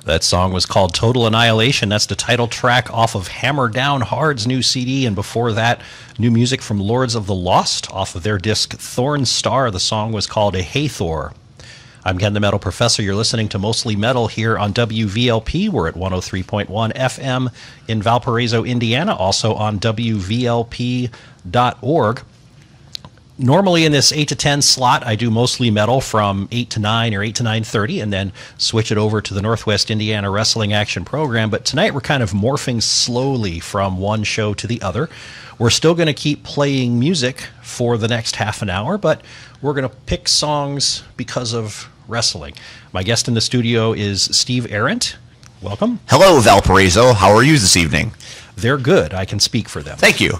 That song was called Total Annihilation. That's the title track off of Hammer Down Hard's new CD. And before that, new music from Lords of the Lost off of their disc Thorn Star. The song was called A Hathor. I'm Ken the Metal Professor. You're listening to Mostly Metal here on WVLP. We're at 103.1 FM in Valparaiso, Indiana, also on WVLP.org. Normally in this 8 to 10 slot, I do Mostly Metal from 8 to 9 or 8 to 9:30 and then switch it over to the Northwest Indiana Wrestling Action Program. But tonight we're kind of morphing slowly from one show to the other. We're still going to keep playing music for the next half an hour, but we're going to pick songs because of wrestling. My guest in the studio is Steve Arendt. Welcome. Hello, Valparaiso. How are you this evening? They're good. I can speak for them. Thank you.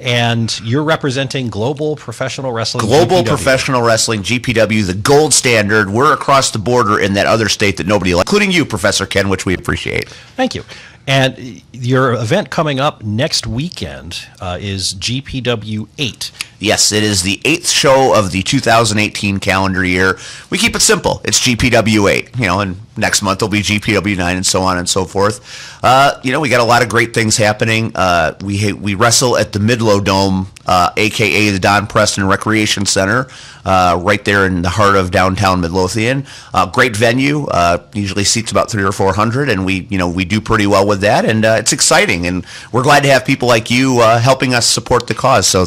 And you're representing Global Professional Wrestling. Global Professional Wrestling, GPW, the gold standard. We're across the border in that other state that nobody likes, including you, Professor Ken, which we appreciate. Thank you. And your event coming up next weekend is GPW 8. Yes, it is the 8th show of the 2018 calendar year. We keep it simple. It's GPW 8, and next month will be GPW 9 and so on and so forth. We got a lot of great things happening. We wrestle at the Midlow Dome, a.k.a. the Don Preston Recreation Center, right there in the heart of downtown Midlothian. Great venue, usually seats about 300 or 400, and we do pretty well with that, and it's exciting, and we're glad to have people like you helping us support the cause. So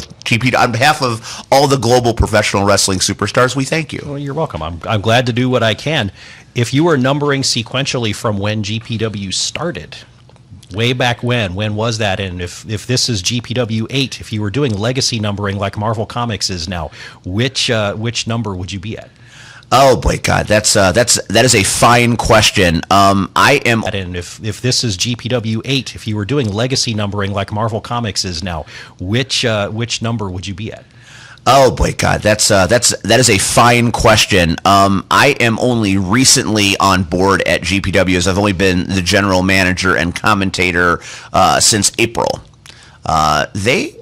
on behalf of all the global professional wrestling superstars, we thank you. Well, you're welcome. I'm glad to do what I can. If you were numbering sequentially from when GPW started, way back when was that? And if this is GPW 8, if you were doing legacy numbering like Marvel Comics is now, which number would you be at? Oh boy, God, that is a fine question. I am. And if this is GPW 8, if you were doing legacy numbering like Marvel Comics is now, which number would you be at? Oh boy, God, that is a fine question. I am only recently on board at GPW, as I've only been the general manager and commentator since April. I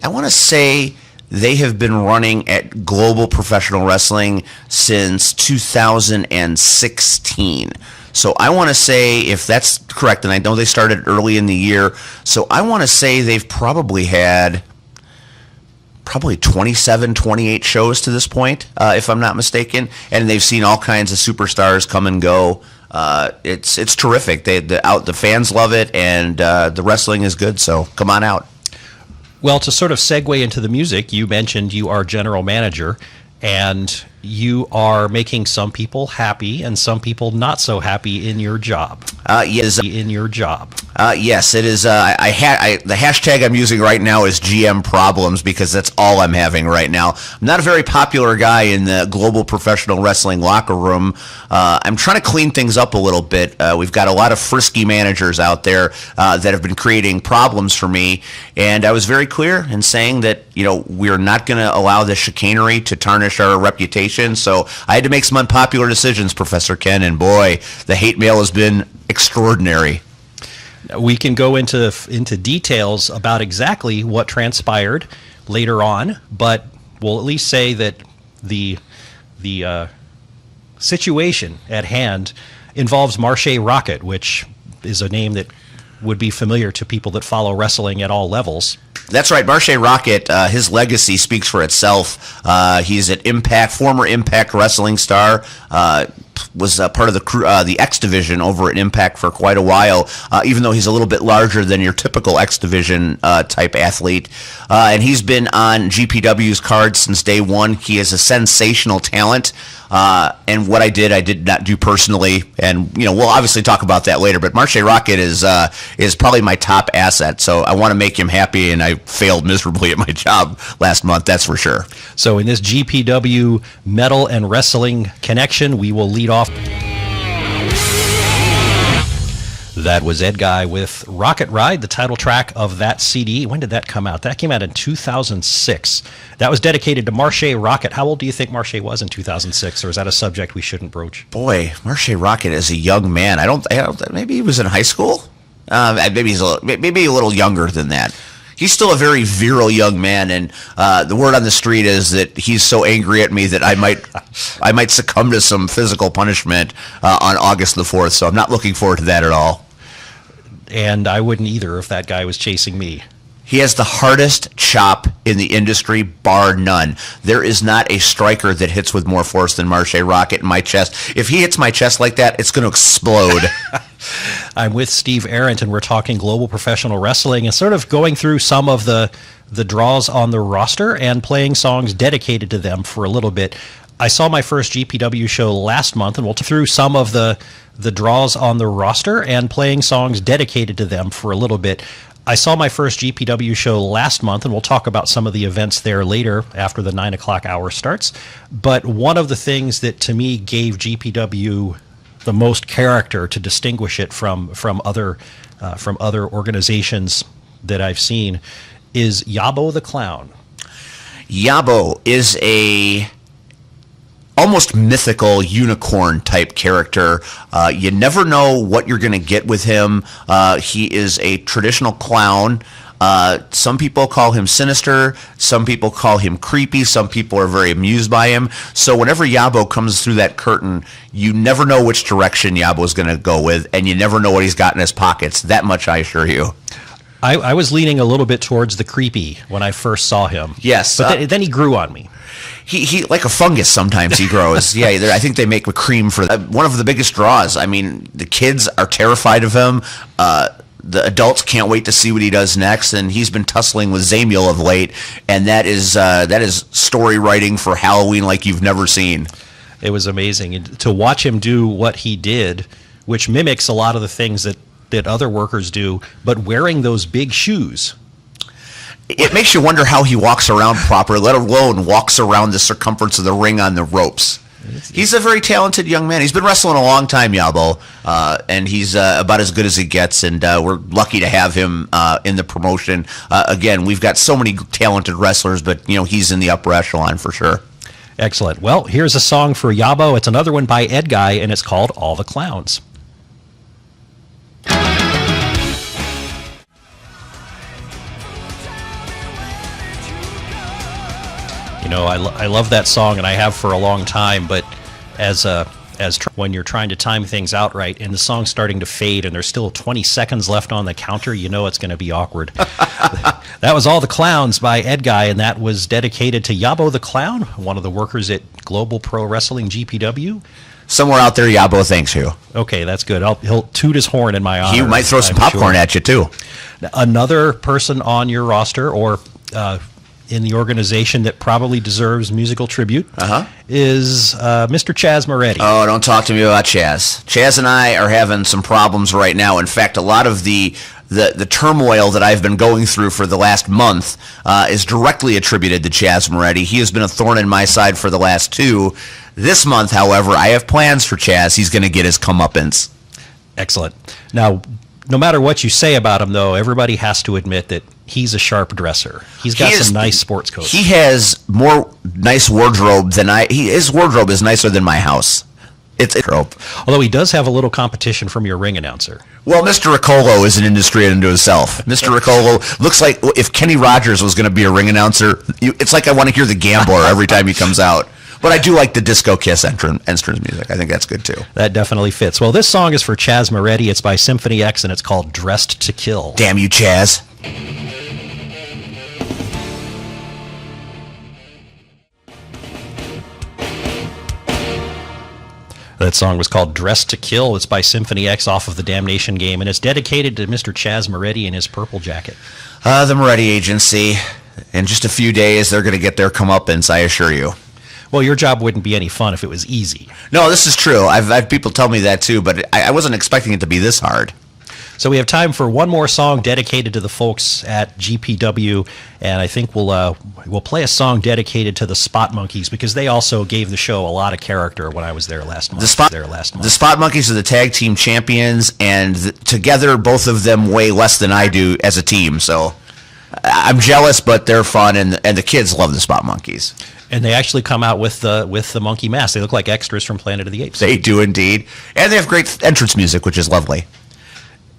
want to say they have been running at Global Professional Wrestling since 2016. So I want to say, if that's correct, and I know they started early in the year, so I want to say they've probably had 27, 28 shows to this point, if I'm not mistaken, and they've seen all kinds of superstars come and go. It's terrific. The fans love it, and the wrestling is good, so come on out. Well, to sort of segue into the music, you mentioned you are general manager, and you are making some people happy and some people not so happy in your job. Yes. In your job. Yes, it is. The hashtag I'm using right now is GM Problems because that's all I'm having right now. I'm not a very popular guy in the Global Professional Wrestling locker room. I'm trying to clean things up a little bit. We've got a lot of frisky managers out there that have been creating problems for me, and I was very clear in saying that we're not going to allow the chicanery to tarnish our reputation. So I had to make some unpopular decisions, Professor Ken, and boy, the hate mail has been extraordinary. We can go into details about exactly what transpired later on, but we'll at least say that the situation at hand involves Marshe Rockett, which is a name that would be familiar to people that follow wrestling at all levels. That's right. Marshe Rockett, his legacy speaks for itself. He's an former Impact wrestling star. Was part of the X Division over at Impact for quite a while, even though he's a little bit larger than your typical X Division type athlete. And he's been on GPW's card since day one. He is a sensational talent. And what I did not do personally. And, we'll obviously talk about that later. But Marshe Rockett is probably my top asset. So I want to make him happy, and I failed miserably at my job last month, that's for sure. So in this GPW metal and wrestling connection, we will lead off. That was Ed Guy with Rocket Ride, the title track of that CD. When did that come out? That came out in 2006. That was dedicated to Marshe Rockett. How old do you think Marshe was in 2006, or is that a subject we shouldn't broach? Boy, Marshe Rockett is a young man. I don't maybe he was in high school? Maybe he's a little younger than that. He's still a very virile young man, and the word on the street is that he's so angry at me that I might succumb to some physical punishment on August the 4th. So I'm not looking forward to that at all. And I wouldn't either if that guy was chasing me. He has the hardest chop in the industry, bar none. There is not a striker that hits with more force than Marche Rocket in my chest. If he hits my chest like that, it's going to explode. I'm with Steve Arendt, and we're talking global professional wrestling and sort of going through some of the draws on the roster and playing songs dedicated to them for a little bit. I saw my first GPW show last month, and we'll through some of the draws on the roster and playing songs dedicated to them for a little bit. I saw my first GPW show last month, and we'll talk about some of the events there later after the 9 o'clock hour starts. But one of the things that to me gave GPW the most character to distinguish it from other organizations that I've seen is Yabo the Clown. Yabo is a almost mythical unicorn type character. You never know what you're going to get with him. He is a traditional clown. Some people call him sinister. Some people call him creepy. Some people are very amused by him. So whenever Yabo comes through that curtain, you never know which direction Yabo is going to go with, and you never know what he's got in his pockets. That much I assure you. I was leaning a little bit towards the creepy when I first saw him. Yes. But then he grew on me. He like a fungus sometimes he grows. Yeah, I think they make a cream for one of the biggest draws. I mean, the kids are terrified of him. The adults can't wait to see what he does next, and he's been tussling with Zamiel of late, and that is story writing for Halloween like you've never seen. It was amazing. And to watch him do what he did, which mimics a lot of the things that other workers do, but wearing those big shoes. It makes you wonder how he walks around properly, let alone walks around the circumference of the ring on the ropes. He's a very talented young man. He's been wrestling a long time, Yabo, and he's about as good as he gets, and we're lucky to have him in the promotion. Again, we've got so many talented wrestlers, but he's in the upper echelon for sure. Excellent. Well, here's a song for Yabo. It's another one by Ed Guy, and it's called All the Clowns. I love that song, and I have for a long time. But when you're trying to time things out right, and the song's starting to fade, and there's still 20 seconds left on the counter, it's going to be awkward. That was All the Clowns by Ed Guy, and that was dedicated to Yabo the Clown, one of the workers at Global Pro Wrestling GPW. Somewhere out there, Yabo thanks you. Okay, that's good. He'll toot his horn in my honor. He might throw some popcorn at you too. Another person on your roster, or in the organization that probably deserves musical tribute, is Mr. Chaz Moretti. Oh, don't talk to me about Chaz. Chaz and I are having some problems right now. In fact, a lot of the turmoil that I've been going through for the last month is directly attributed to Chaz Moretti. He has been a thorn in my side for the last 2. This month, however, I have plans for Chaz. He's going to get his comeuppance. Excellent. Now, no matter what you say about him, though, everybody has to admit that he's a sharp dresser. He's got some nice sports coats. He has more nice wardrobe than his wardrobe is nicer than my house. It's a trope. Although he does have a little competition from your ring announcer. Well, Mr. Riccolo is an industry unto himself. Mr. Riccolo looks like if Kenny Rogers was going to be a ring announcer, it's like I want to hear the Gambler every time he comes out. But I do like the Disco Kiss entrance music. I think that's good, too. That definitely fits. Well, this song is for Chaz Moretti. It's by Symphony X, and it's called Dressed to Kill. Damn you, Chaz. That song was called Dressed to Kill. It's by Symphony X off of the Damnation game, and it's dedicated to Mr. Chaz Moretti and his purple jacket. The Moretti Agency. In just a few days, they're going to get their comeuppance, I assure you. Well, your job wouldn't be any fun if it was easy. No, this is true. I've had people tell me that too, but I wasn't expecting it to be this hard. So we have time for one more song dedicated to the folks at GPW, and I think we'll play a song dedicated to the Spot Monkeys because they also gave the show a lot of character when I was there last month. The Spot Monkeys are the tag team champions, and together both of them weigh less than I do as a team. So I'm jealous, but they're fun, and the kids love the Spot Monkeys. And they actually come out with the monkey mask. They look like extras from Planet of the Apes. They do indeed, and they have great entrance music, which is lovely.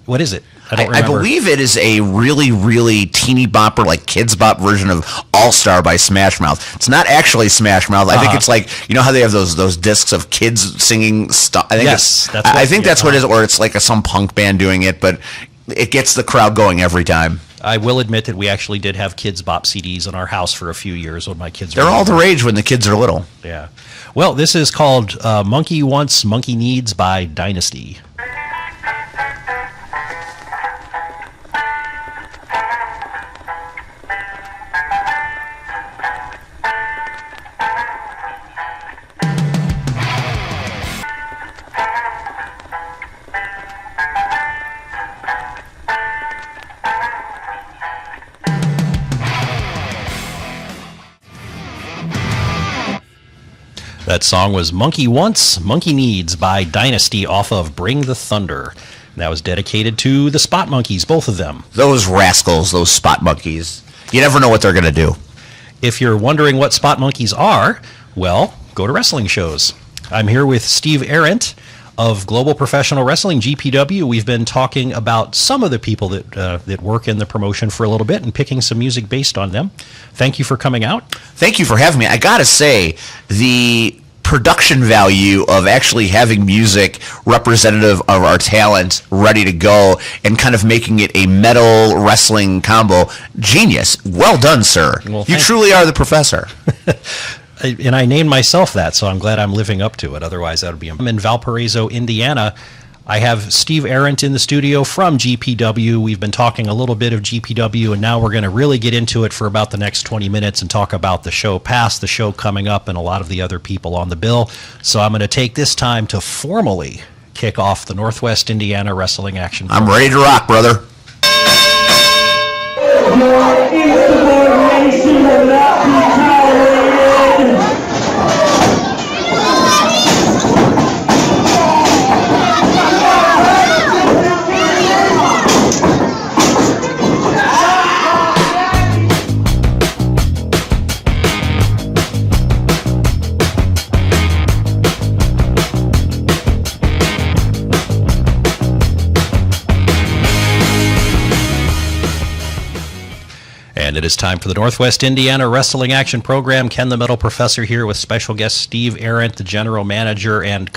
What is it? I don't I remember. believe it is a really, really teeny bopper, like kids bop version of All Star by Smash Mouth. It's not actually Smash Mouth. I think it's like, you know how they have those discs of kids singing stuff. I think Yes, that's I what- think yeah, that's what it is, or it's like some punk band doing it, but it gets the crowd going every time. I will admit that we actually did have Kids Bop CDs in our house for a few years when my kids were They're all the young. rage when the kids are little. Yeah. Well, this is called Monkey Wants, Monkey Needs by Dynasty. That song was Monkey Wants, Monkey Needs by Dynasty off of Bring the Thunder. That was dedicated to the Spot Monkeys, both of them. Those rascals, those spot monkeys. You never know what they're going to do. If you're wondering what Spot Monkeys are, well, go to wrestling shows. I'm here with Steve Arendt of Global Professional Wrestling, GPW. We've been talking about some of the people that work in the promotion for a little bit and picking some music based on them. Thank you for coming out. Thank you for having me. I gotta say, the production value of actually having music representative of our talent ready to go and kind of making it a metal wrestling combo, genius. Well done, sir. Well, you thank truly are the professor. And I named myself that, so I'm glad I'm living up to it. Otherwise, that would be... I'm in Valparaiso, Indiana. I have Steve Arendt in the studio from GPW. We've been talking a little bit of GPW, and now we're going to really get into it for about the next 20 minutes and talk about the show past, the show coming up, and a lot of the other people on the bill. So I'm going to take this time to formally kick off the Northwest Indiana Wrestling Action. I'm ready to rock, brother. Your insubordination will not be tolerated. And it is time for the Northwest Indiana Wrestling Action Program. Ken the Metal Professor here with special guest Steve Arendt, the General Manager and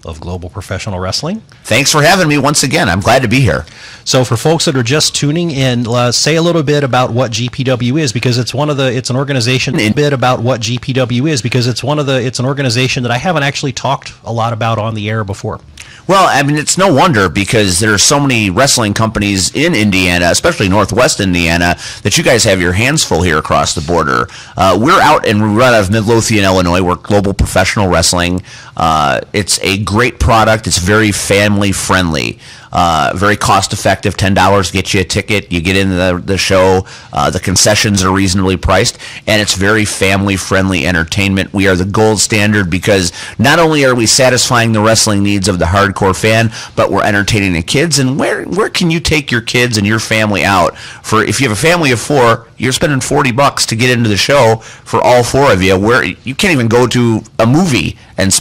of Global Professional Wrestling. Thanks for having me once again. I'm glad to be here. So for folks that are just tuning in, say a little bit about what GPW is, because it's an organization. A bit about what GPW is, because it's an organization that I haven't actually talked a lot about on the air before. Well, I mean, it's no wonder because there are so many wrestling companies in Indiana, especially Northwest Indiana, that you guys have your hands full here across the border. We're out and we run out of Midlothian, Illinois. We're Global Professional Wrestling. It's a great product. It's very family friendly. Very cost effective. $10 gets you a ticket. You get into the show. The concessions are reasonably priced, and it's very family friendly entertainment. We are the gold standard because not only are we satisfying the wrestling needs of the hardcore fan, but we're entertaining the kids. And where can you take your kids and your family out for? If you have a family of four, you're spending $40 to get into the show for all four of you. Where you can't even go to a movie and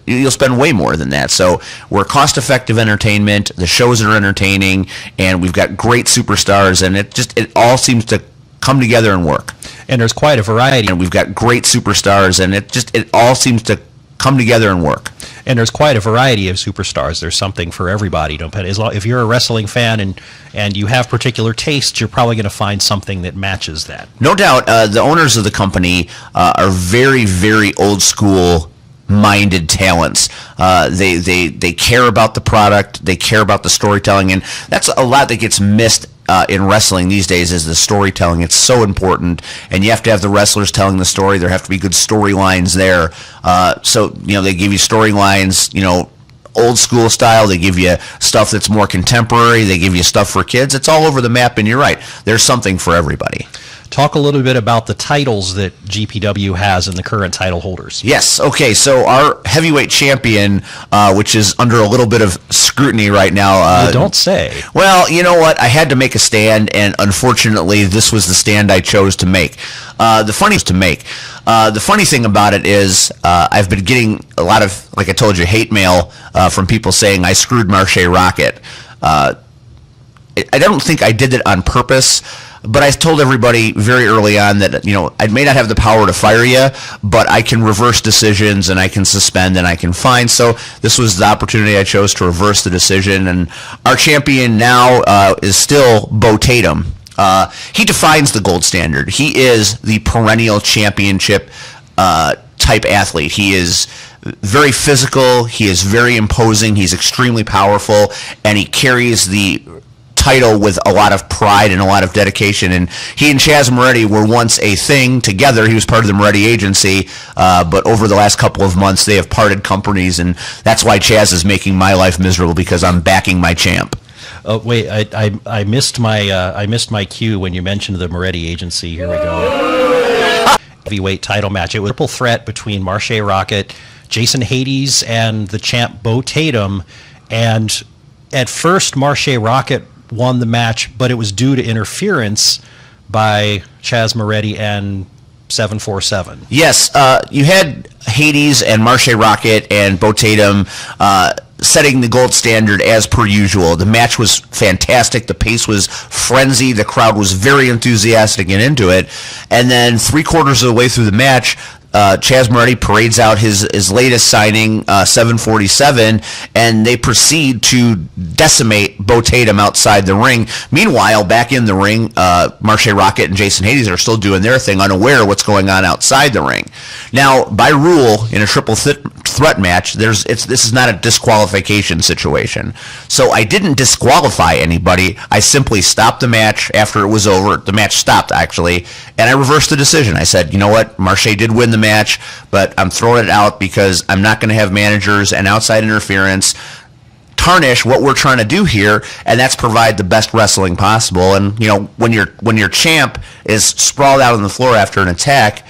you'll spend way more than that. So we're cost-effective entertainment. The shows are entertaining, and we've got great superstars, and it all seems to come together and work. And there's quite a variety. And we've got great superstars, and it all seems to come together and work. And there's quite a variety of superstars. There's something for everybody. If you're a wrestling fan and you have particular tastes, you're probably going to find something that matches that. No doubt, the owners of the company are very, very old school minded talents. They care about the product. They care about the storytelling, and that's a lot that gets missed in wrestling these days is the storytelling. It's so important, and you have to have the wrestlers telling the story. There have to be good storylines there. So they give you storylines, old school style. They give you stuff that's more contemporary. They give you stuff for kids. It's all over the map, and you're right. There's something for everybody. Talk a little bit about the titles that GPW has and the current title holders. Yes. Okay. So our heavyweight champion, which is under a little bit of scrutiny right now. Don't say. Well, you know what? I had to make a stand, and unfortunately, this was the stand I chose to make. The funny thing about it is I've been getting a lot of, like I told you, hate mail from people saying I screwed Marche Rocket. I don't think I did it on purpose, but I told everybody very early on that, I may not have the power to fire you, but I can reverse decisions and I can suspend and I can fine. So this was the opportunity I chose to reverse the decision. And our champion now is still Bo Tatum. He defines the gold standard. He is the perennial championship type athlete. He is very physical. He is very imposing. He's extremely powerful, and he carries the title with a lot of pride and a lot of dedication. And he and Chaz Moretti were once a thing together. He was part of the Moretti agency, but over the last couple of months, they have parted companies, and that's why Chaz is making my life miserable, because I'm backing my champ. Oh wait, I missed my cue when you mentioned the Moretti agency. Here we go. Heavyweight title match. It was a triple threat between Marche Rocket, Jason Hades, and the champ Bo Tatum. And at first, Marche Rocket won the match, but it was due to interference by Chaz Moretti and 747. Yes, you had Hades and Marche Rocket and Bo Tatum setting the gold standard as per usual. The match was fantastic. The pace was frenzy. The crowd was very enthusiastic and into it. And then 3/4 of the way through the match, Chaz Moretti parades out his latest signing, 747, and they proceed to decimate Bo Tatum outside the ring. Meanwhile, back in the ring, Marche Rocket and Jason Hades are still doing their thing, unaware of what's going on outside the ring. Now, by rule, in a triple threat match, this is not a disqualification situation. So I didn't disqualify anybody. I simply stopped the match after it was over. The match stopped, actually, and I reversed the decision. I said, you know what, Marche did win the match, but I'm throwing it out because I'm not going to have managers and outside interference tarnish what we're trying to do here, and that's provide the best wrestling possible. And when your champ is sprawled out on the floor after an attack,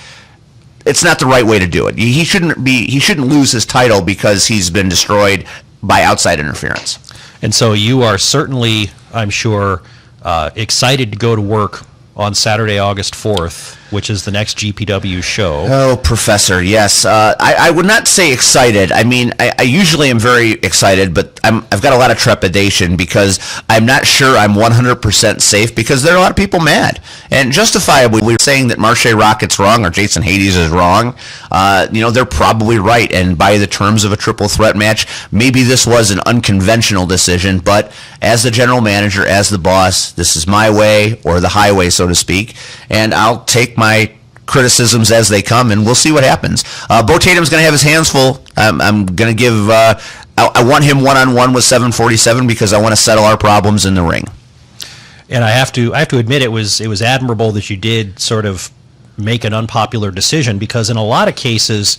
it's not the right way to do it. He shouldn't lose his title because he's been destroyed by outside interference. And so you are certainly, I'm sure, excited to go to work on Saturday, August 4th, which is the next GPW show. Oh, Professor, yes. I would not say excited. I mean, I usually am very excited, but I've got a lot of trepidation because I'm not sure I'm 100% safe, because there are a lot of people mad. And justifiably, we're saying that Marche Rocket's wrong or Jason Hades is wrong. They're probably right. And by the terms of a triple threat match, maybe this was an unconventional decision. But as the general manager, as the boss, this is my way or the highway, so to speak. And I'll take my criticisms as they come, and we'll see what happens. Bo Tatum's going to have his hands full. I'm going to give. I want him one-on-one with 747 because I want to settle our problems in the ring. And I have to admit, it was admirable that you did sort of make an unpopular decision, because in a lot of cases,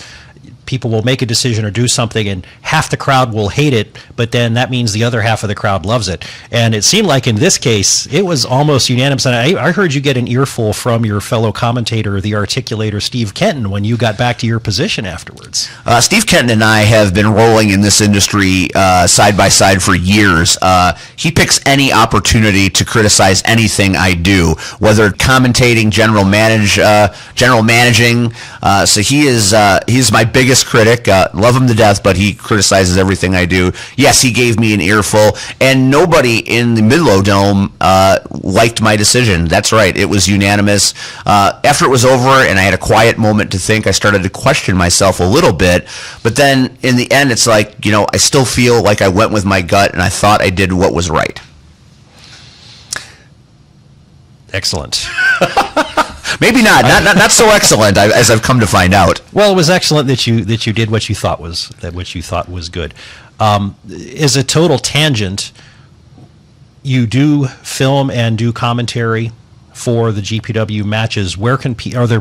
people will make a decision or do something and half the crowd will hate it, but then that means the other half of the crowd loves it. And it seemed like in this case, it was almost unanimous. And I heard you get an earful from your fellow commentator, the articulator, Steve Kenton, when you got back to your position afterwards. Steve Kenton and I have been rolling in this industry side by side for years. He picks any opportunity to criticize anything I do, whether commentating, general managing. So he's my biggest critic. Love him to death, but he criticizes everything I do. Yes, he gave me an earful, and nobody in the Midlow Dome liked my decision. That's right. It was unanimous. After it was over and I had a quiet moment to think, I started to question myself a little bit, but then in the end, it's like, I still feel like I went with my gut and I thought I did what was right. Excellent. Maybe not so excellent as I've come to find out. Well, it was excellent that you did what you thought was good. As a total tangent, you do film and do commentary for the GPW matches. Where can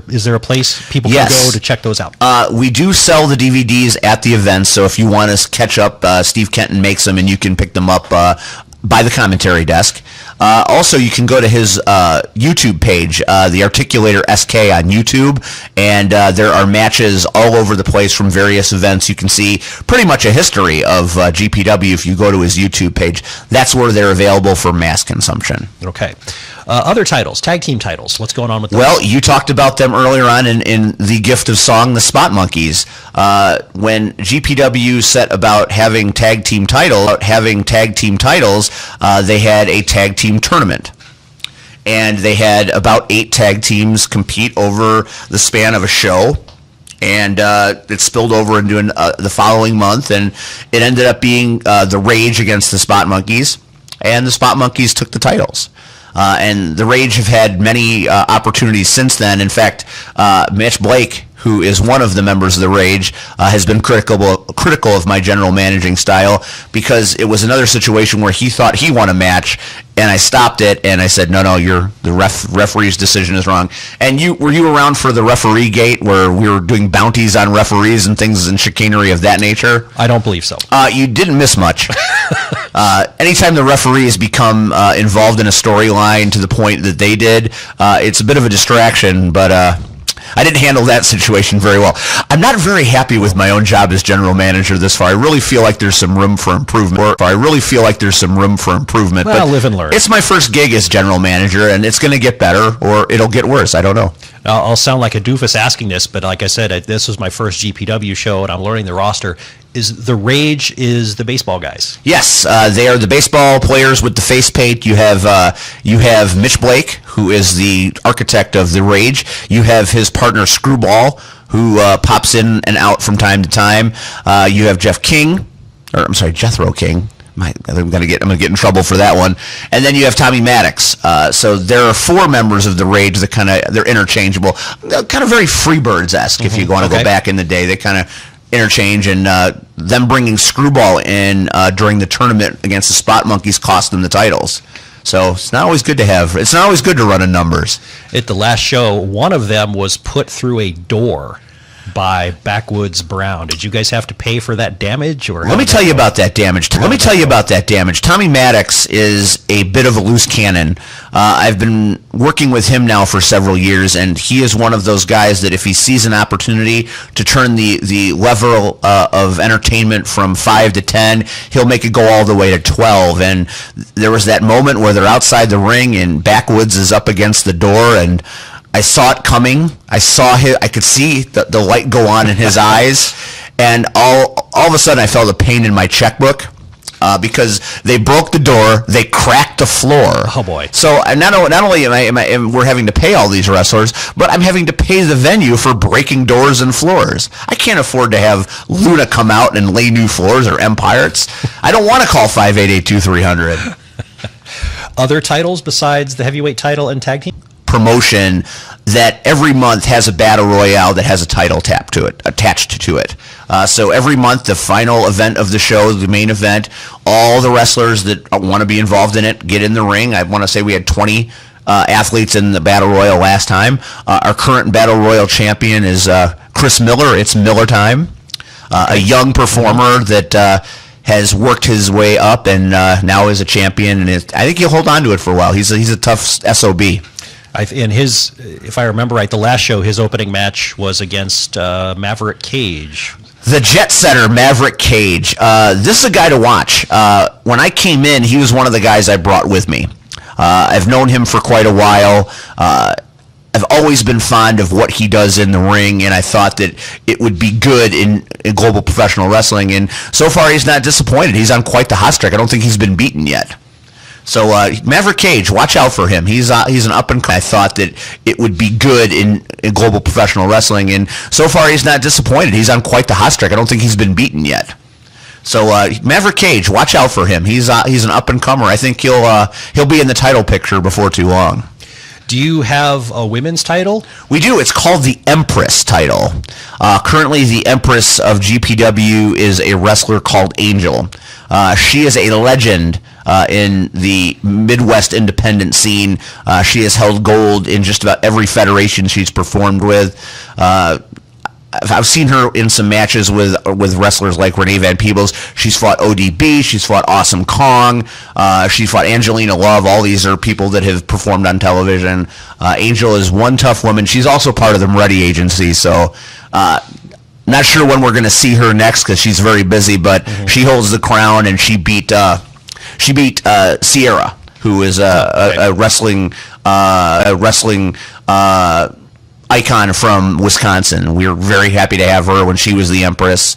is there a place people can go to check those out? We do sell the DVDs at the events, so if you want to catch up, Steve Kenton makes them, and you can pick them up by the commentary desk. Also, you can go to his YouTube page, the Articulator SK on YouTube, and there are matches all over the place from various events. You can see pretty much a history of GPW if you go to his YouTube page. That's where they're available for mass consumption. Okay. Other titles, tag team titles, what's going on with those? Well, you talked about them earlier on in the gift of song, the Spot Monkeys. When GPW set about having tag team titles, they had a tag team tournament. And they had about 8 tag teams compete over the span of a show. And it spilled over into the following month, and it ended up being the Rage against the Spot Monkeys, and the Spot Monkeys took the titles. And the Rage have had many opportunities since then. In fact, Mitch Blake, who is one of the members of the Rage, has been critical of my general managing style, because it was another situation where he thought he won a match, and I stopped it, and I said, no, the referee's decision is wrong. And were you around for the referee gate where we were doing bounties on referees and things and chicanery of that nature? I don't believe so. You didn't miss much. Anytime the referees become involved in a storyline to the point that they did, it's a bit of a distraction, but I didn't handle that situation very well. I'm not very happy with my own job as general manager this far. I really feel like there's some room for improvement. Well, live and learn. It's my first gig as general manager, and it's going to get better, or it'll get worse. I don't know. I'll sound like a doofus asking this, but like I said, this was my first GPW show, and I'm learning the roster. Is the Rage is the baseball guys? Yes, they are the baseball players with the face paint. You have Mitch Blake, who is the architect of the Rage. You have his partner Screwball, who pops in and out from time to time. You have Jethro King. I'm gonna get in trouble for that one. And then you have Tommy Maddox. So there are 4 members of the Rage that they're interchangeable, kind of very Freebirds-esque. If you want to go back in the day, they kind of interchange, and them bringing Screwball in during the tournament against the Spot Monkeys cost them the titles. So it's not always good to run in numbers. At the last show, one of them was put through a door by Backwoods Brown. Did you guys have to pay for that damage? Or Let me tell you about that damage. Tommy Maddox is a bit of a loose cannon. I've been working with him now for several years, and he is one of those guys that if he sees an opportunity to turn the level of entertainment from 5 to 10, he'll make it go all the way to 12. And there was that moment where they're outside the ring and Backwoods is up against the door, and I saw it coming. I could see the light go on in his eyes, and all of a sudden I felt a pain in my checkbook because they broke the door, they cracked the floor. Oh boy! So not only we're having to pay all these wrestlers, but I'm having to pay the venue for breaking doors and floors. I can't afford to have Luna come out and lay new floors or Empires. I don't want to call 588-2300. Other titles besides the heavyweight title and tag team? Promotion that every month has a battle royale that has a title attached to it. So every month, the final event of the show, the main event, all the wrestlers that want to be involved in it get in the ring. I want to say we had 20 athletes in the battle royal last time. Our current battle royal champion is Chris Miller. It's Miller time. A young performer that has worked his way up and now is a champion. And I think he'll hold on to it for a while. He's a tough SOB. If I remember right, the last show, his opening match was against Maverick Cage. The jet setter, Maverick Cage. This is a guy to watch. When I came in, he was one of the guys I brought with me. I've known him for quite a while. I've always been fond of what he does in the ring, and I thought that it would be good in global professional wrestling. And so far, he's not disappointed. He's on quite the hot streak. I don't think he's been beaten yet. So Maverick Cage, watch out for him. He's an up and coming. I thought that it would be good in global professional wrestling, and so far he's not disappointed. He's on quite the hot streak. I don't think he's been beaten yet. So Maverick Cage, watch out for him. He's an up and comer. I think he'll be in the title picture before too long. Do you have a women's title? We do. It's called the Empress title. Currently, the Empress of GPW is a wrestler called Angel. She is a legend in the Midwest independent scene. She has held gold in just about every federation she's performed with. I've seen her in some matches with wrestlers like Renee Van Peebles. She's fought ODB. She's fought Awesome Kong. She's fought Angelina Love. All these are people that have performed on television. Angel is one tough woman. She's also part of the Moretti agency, so not sure when we're going to see her next because she's very busy, but she holds the crown, and she beat Sierra, who is a wrestling icon from Wisconsin. We were very happy to have her when she was the Empress.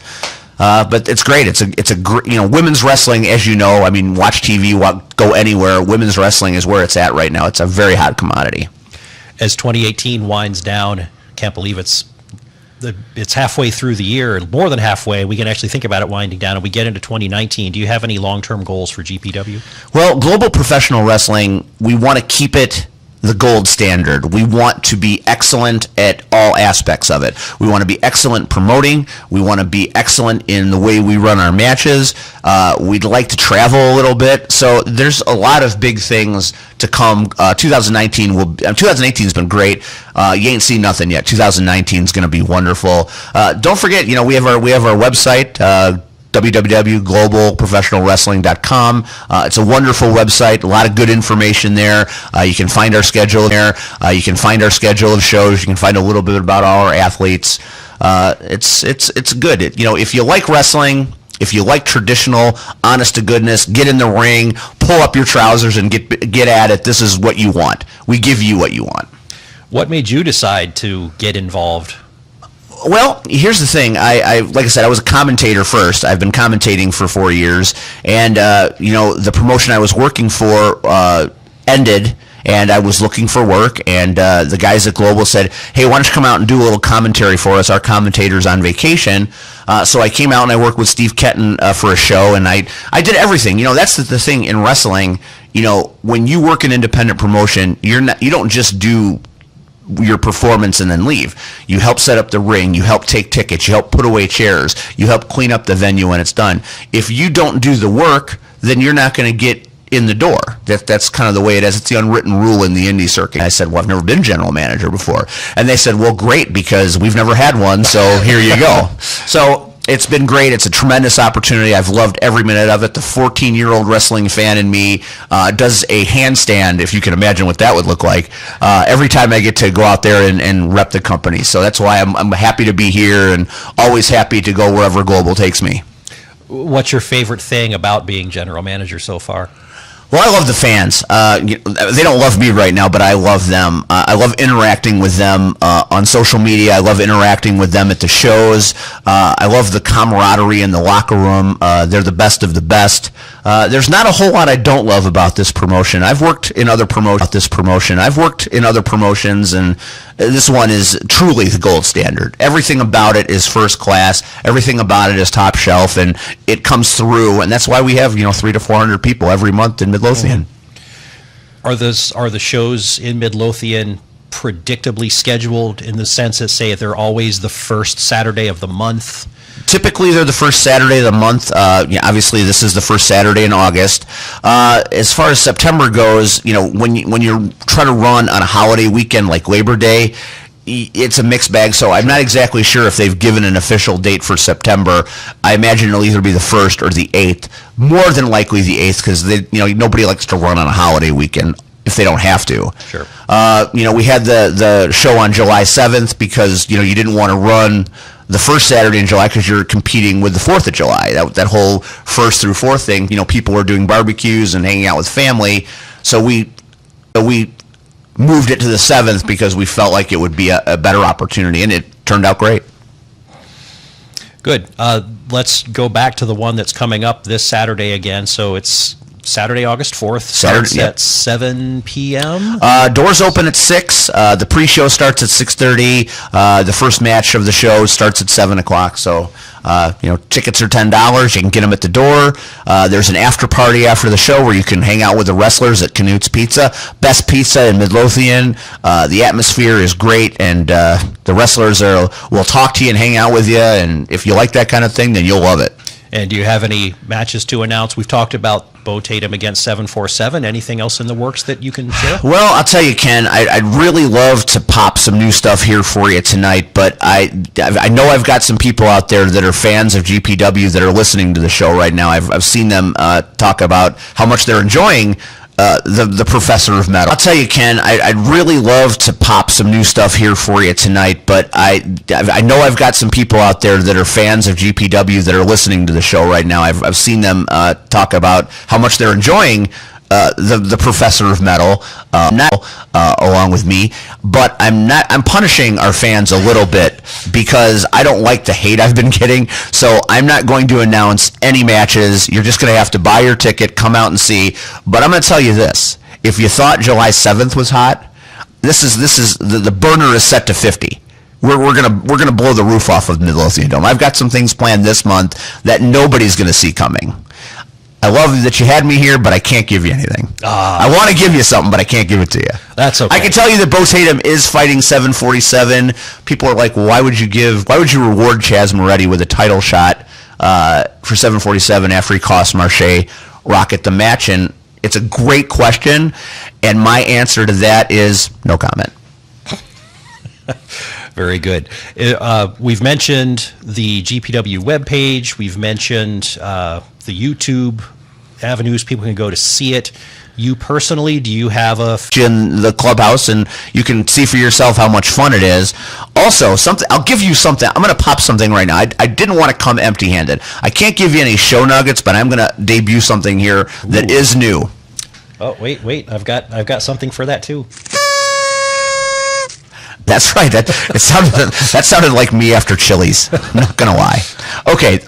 But it's great. It's a women's wrestling, as you know. I mean, watch TV, go anywhere. Women's wrestling is where it's at right now. It's a very hot commodity. As 2018 winds down, can't believe it's halfway through the year, more than halfway. We can actually think about it winding down, and we get into 2019. Do you have any long-term goals for GPW? Well, global professional wrestling, we want to keep it the gold standard. We want to be excellent at all aspects of it. We want to be excellent promoting. We want to be excellent in the way we run our matches. We'd like to travel a little bit. So there's a lot of big things to come. 2019 has been great. You ain't seen nothing yet. 2019 is going to be wonderful. Don't forget, we have our website. www.globalprofessionalwrestling.com. It's a wonderful website, a lot of good information there. You can find our schedule there. You can find our schedule of shows. You can find a little bit about all our athletes. It's good. If you like wrestling, if you like traditional, honest to goodness, get in the ring, pull up your trousers and get at it. This is what you want. We give you what you want. What made you decide to get involved? Well, here's the thing. Like I said, I was a commentator first. I've been commentating for 4 years, and the promotion I was working for ended, and I was looking for work. And the guys at Global said, "Hey, why don't you come out and do a little commentary for us? Our commentator's on vacation." So I came out and I worked with Steve Ketton for a show, and I did everything. That's the thing in wrestling. When you work an independent promotion, you don't just do your performance and then leave. You help set up the ring, you help take tickets, you help put away chairs, you help clean up the venue when it's done. If you don't do the work, then you're not going to get in the door. That's kind of the way it is. It's the unwritten rule in the indie circuit. I said, well, I've never been general manager before. And they said, well, great, because we've never had one, so here you go. So it's been great. It's a tremendous opportunity. I've loved every minute of it. The 14-year-old wrestling fan in me does a handstand, if you can imagine what that would look like, every time I get to go out there and rep the company. So that's why I'm happy to be here and always happy to go wherever Global takes me. What's your favorite thing about being general manager so far? Well, I love the fans. They don't love me right now, but I love them. I love interacting with them on social media. I love interacting with them at the shows. I love the camaraderie in the locker room. They're the best of the best. There's not a whole lot I don't love about this promotion. I've worked in other promotions, and this one is truly the gold standard. Everything about it is first class. Everything about it is top shelf, and it comes through. And that's why we have 300 to 400 people every month in Midlothian. Are the shows in Midlothian predictably scheduled in the sense that, say, they're always the first Saturday of the month? Typically, they're the first Saturday of the month. Obviously, this is the first Saturday in August. As far as September goes, when you're trying to run on a holiday weekend like Labor Day, it's a mixed bag. So I'm not exactly sure if they've given an official date for September. I imagine it'll either be the 1st or the 8th. More than likely the 8th, because nobody likes to run on a holiday weekend if they don't have to. Sure. We had the show on July 7th because you didn't want to run the first Saturday in July because you're competing with the 4th of July. That whole 1st through 4th thing, people were doing barbecues and hanging out with family. So we moved it to the 7th because we felt like it would be a better opportunity, and it turned out great. Good. Let's go back to the one that's coming up this Saturday again. So it's Saturday, August 4th. Starts at 7 p.m. Doors open at 6. The pre-show starts at 6:30. The first match of the show starts at 7 o'clock. So, tickets are $10. You can get them at the door. There's an after party after the show where you can hang out with the wrestlers at Canute's Pizza. Best pizza in Midlothian. The atmosphere is great, and the wrestlers will talk to you and hang out with you. And if you like that kind of thing, then you'll love it. And do you have any matches to announce? We've talked about Bo Tatum against 747. Anything else in the works that you can share? Well, I'll tell you, Ken, I'd really love to pop some new stuff here for you tonight, but I know I've got some people out there that are fans of GPW that are listening to the show right now. I've seen them talk about how much they're enjoying the Professor of Metal. I'll tell you, Ken, I'd really love to pop some new stuff here for you tonight, but I know I've got some people out there that are fans of GPW that are listening to the show right now. I've seen them talk about how much they're enjoying the professor of metal, along with me, but I'm punishing our fans a little bit because I don't like the hate I've been getting, so I'm not going to announce any matches. You're just going to have to buy your ticket, come out and see, but I'm going to tell you this. If you thought July 7th was hot, this is the burner is set to 50. We're gonna blow the roof off of Midlothian Dome. I've got some things planned this month that nobody's going to see coming. I love that you had me here, but I can't give you anything. I want to give you something, but I can't give it to you. That's okay. I can tell you that Bo Tatum is fighting 747. People are like, well, why would you reward Chaz Moretti with a title shot for 747 after he cost Marche Rocket the match? And it's a great question, and my answer to that is no comment. Very good. We've mentioned the GPW webpage. We've mentioned the YouTube avenues people can go to see it. You personally, do you have in the clubhouse, and you can see for yourself how much fun it is? Also, I'll give you something. I'm going to pop something right now. I didn't want to come empty-handed. I can't give you any show nuggets, but I'm going to debut something here that is new. Oh, wait. I've got something for that too. That's right. That sounded like me after Chili's. Not gonna lie. Okay.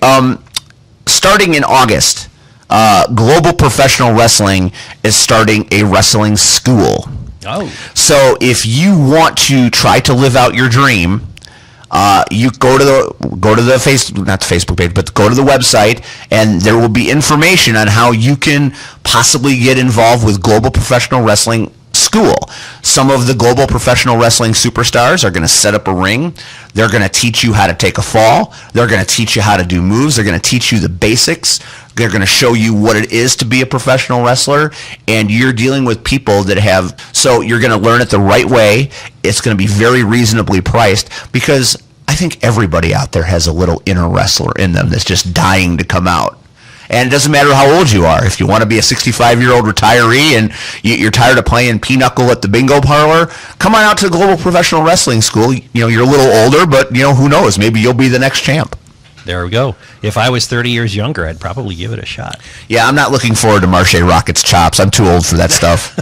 Starting in August, Global Professional Wrestling is starting a wrestling school. Oh. So if you want to try to live out your dream, you go to the not the Facebook page, but go to the website, and there will be information on how you can possibly get involved with Global Professional Wrestling School. Some of the Global Professional Wrestling superstars are going to set up a ring. They're going to teach you how to take a fall. They're going to teach you how to do moves. They're going to teach you the basics. They're going to show you what it is to be a professional wrestler, and you're dealing with people that have, so you're going to learn it the right way. It's going to be very reasonably priced, because I think everybody out there has a little inner wrestler in them that's just dying to come out. And it doesn't matter how old you are. If you want to be a 65-year-old retiree and you're tired of playing pinochle at the bingo parlor, come on out to the Global Professional Wrestling School. You're a little older, but who knows? Maybe you'll be the next champ. There we go. If I was 30 years younger, I'd probably give it a shot. Yeah, I'm not looking forward to Marche Rocket's chops. I'm too old for that stuff.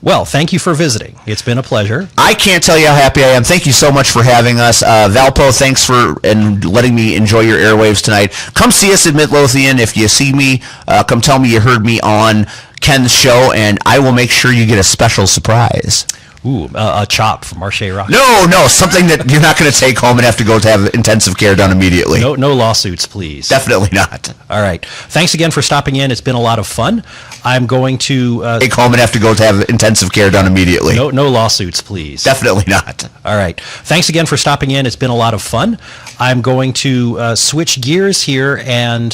Well, thank you for visiting. It's been a pleasure. I can't tell you how happy I am. Thank you so much for having us. Valpo, thanks for letting me enjoy your airwaves tonight. Come see us at Midlothian. If you see me, come tell me you heard me on Ken's show, and I will make sure you get a special surprise. Ooh, a chop from Marche Rock. No, something that you're not going to take home and have to go to have intensive care done immediately. No lawsuits, please. Definitely not. All right. Thanks again for stopping in. It's been a lot of fun. I'm going to take home and have to go to have intensive care done immediately. No lawsuits, please. Definitely not. All right. Thanks again for stopping in. It's been a lot of fun. I'm going to switch gears here and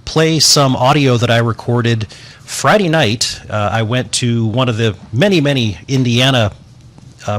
play some audio that I recorded Friday night. I went to one of the many Indiana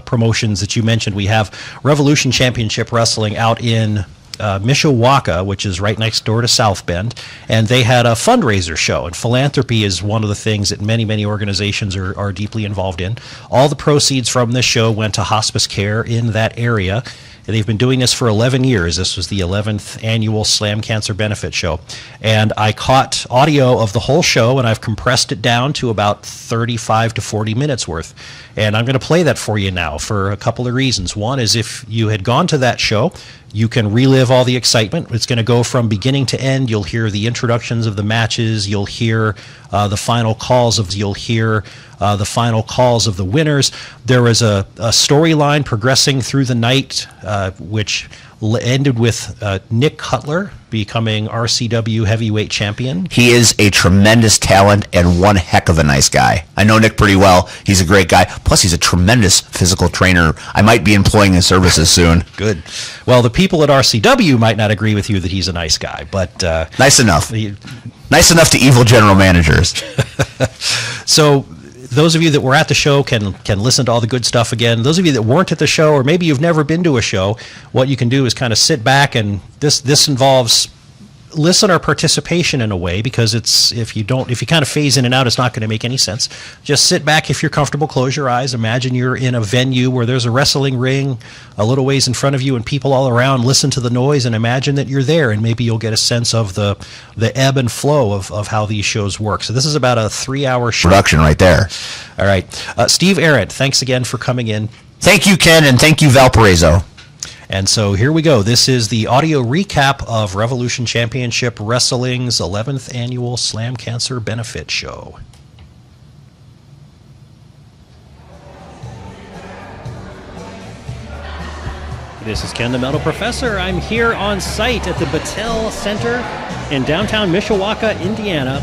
promotions that you mentioned. We have Revolution Championship Wrestling out in Mishawaka, which is right next door to South Bend, and they had a fundraiser show, and philanthropy is one of the things that many organizations are deeply involved in. All the proceeds from this show went to hospice care in that area. They've been doing this for 11 years. This was the 11th annual Slam Cancer Benefit Show. And I caught audio of the whole show, and I've compressed it down to about 35 to 40 minutes worth. And I'm going to play that for you now for a couple of reasons. One is, if you had gone to that show, you can relive all the excitement. It's going to go from beginning to end. You'll hear the introductions of the matches. You'll hear the final calls of the winners. There was a storyline progressing through the night, which ended with Nick Cutler becoming RCW heavyweight champion. He is a tremendous talent and one heck of a nice guy. I know Nick pretty well. He's a great guy. Plus, he's a tremendous physical trainer. I might be employing his services soon. Good. Well, the people at RCW might not agree with you that he's a nice guy, but nice enough. Nice enough to evil general managers. So those of you that were at the show can listen to all the good stuff again. Those of you that weren't at the show, or maybe you've never been to a show, what you can do is kind of sit back, and this involves listener participation in a way, because if you kind of phase in and out, it's not going to make any sense. Just sit back if you're comfortable, close your eyes, imagine you're in a venue where there's a wrestling ring a little ways in front of you and people all around. Listen to the noise and imagine that you're there, and maybe you'll get a sense of the ebb and flow of how these shows work. So this is about a 3-hour show. Production right there. All right. Steve Arendt, thanks again for coming in. Thank you, Ken, and thank you, Valparaiso. And so here we go. This is the audio recap of Revolution Championship Wrestling's 11th Annual Slam Cancer Benefit Show. This is Ken the Metal Professor. I'm here on site at the Battelle Center in downtown Mishawaka, Indiana,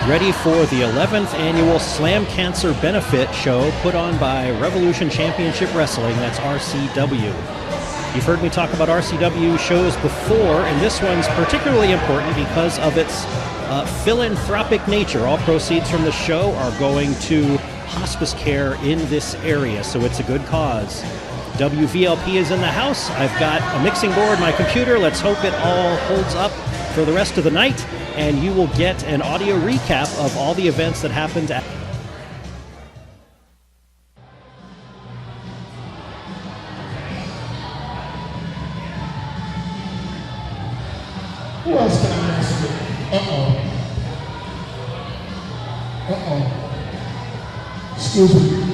ready for the 11th Annual Slam Cancer Benefit Show put on by Revolution Championship Wrestling, that's RCW. You've heard me talk about RCW shows before, and this one's particularly important because of its philanthropic nature. All proceeds from the show are going to hospice care in this area, so it's a good cause. WVLP is in the house. I've got a mixing board, my computer. Let's hope it all holds up for the rest of the night, and you will get an audio recap of all the events that happened at... Who else can I mess with?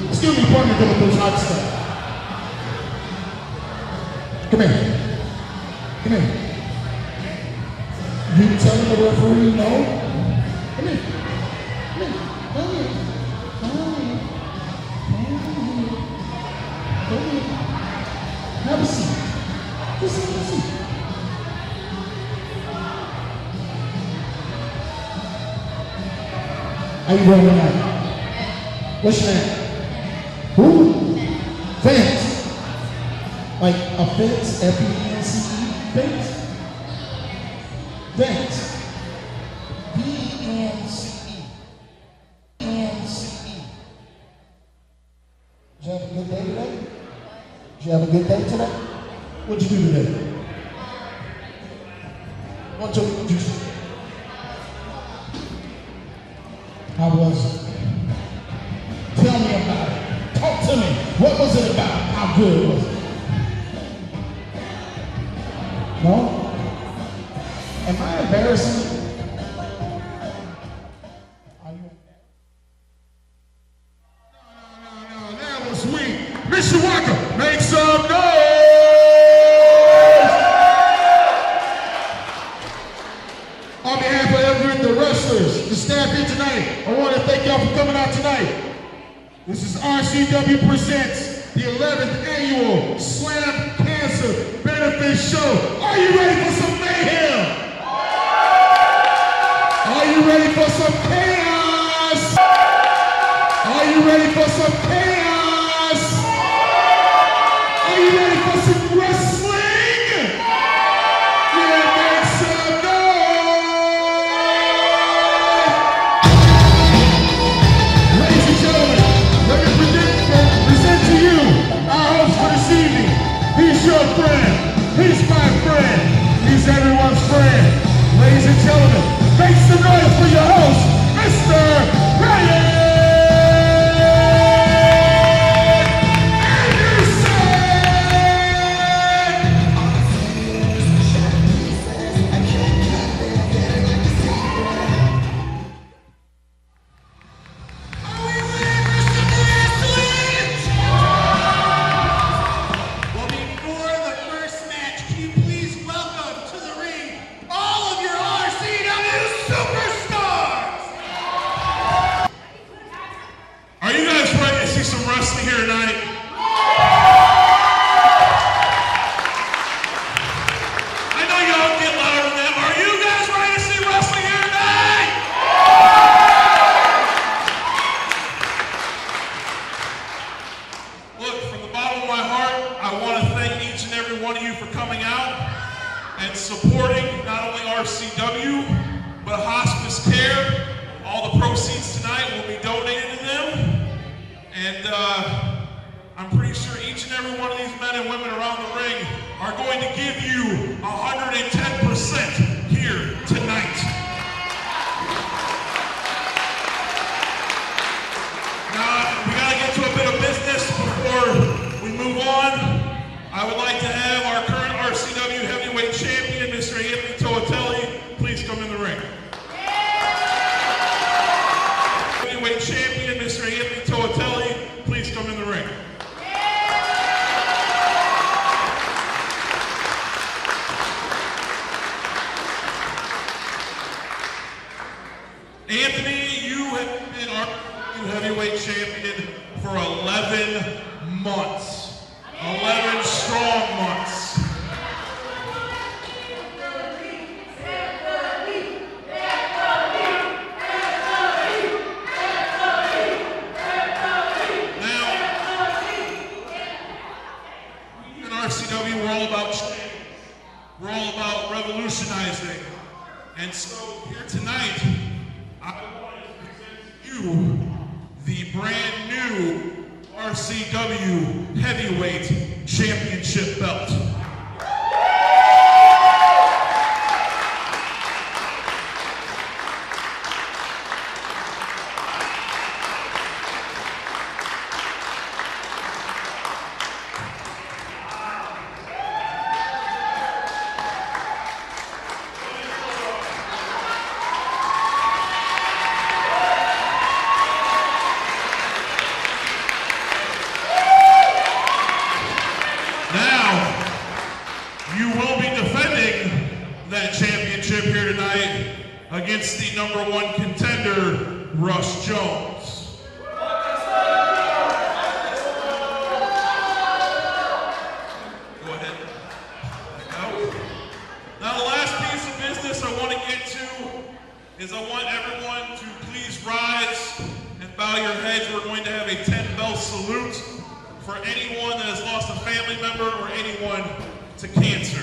Excuse me, partner, go with those hot stuff. Come here. You telling the referee no? Come here. Have a seat. Just have a seat. How you doing tonight? What's your name? Who? Vance. Like offense, F-E-N-C-E, Vance? Vance. V-E-N-C-E. V-E-N-C-E. Did you have a good day today? Did you have a good day today? What'd you do today? One, two, three. How was it? Tell me about it. Talk to me. What was it about? How good was it? No? Am I embarrassing you? Are you embarrassed? No, that was sweet. Mishawaka, make some noise! On behalf of the wrestlers, the staff here tonight, I want to thank y'all for coming out tonight. This is RCW Presents the 11th Annual Slam Cancer Benefit Show. Are you ready for some mayhem? Are you ready for some chaos? Are you ready for some chaos? Are you ready for some wrestling? Yeah, make some noise! Ladies and gentlemen, let me present to you our host for this evening. He's your friend. He's my friend. He's everyone's friend. Ladies and gentlemen, make some noise for your host, Mr. Ryan Anderson! Are we ready for some wrestling? Well, before the first match, can you please welcome to the ring all of your RCW superstars? Are you guys ready to see some wrestling here tonight? I know y'all get louder than that. Are you guys ready to see wrestling here tonight? Look, from the bottom of my heart, I want to thank each and every one of you for coming out and supporting not only RCW, but hospice care. All the proceeds tonight will be donated to them. And I'm pretty sure each and every one of these men and women around the ring are going to give you 110% here here tonight. Now, we got to get to a bit of business before we move on. I would like to have our current RCW heavyweight champion, Mr. Anthony Toatelli, please come in the ring. Heavyweight champion, Mr. Anthony Toatelli, please come in the ring. Anthony, you have been our heavyweight champion for 11 months. 11 strong months. Now, in RCW, we're all about change. We're all about revolutionizing. And so here tonight, I want to present you the brand new RCW Heavyweight Championship belt. Here tonight against the #1 contender, Russ Jones. Go ahead. Now, the last piece of business I want to get to is I want everyone to please rise and bow your heads. We're going to have a 10-bell salute for anyone that has lost a family member or anyone to cancer.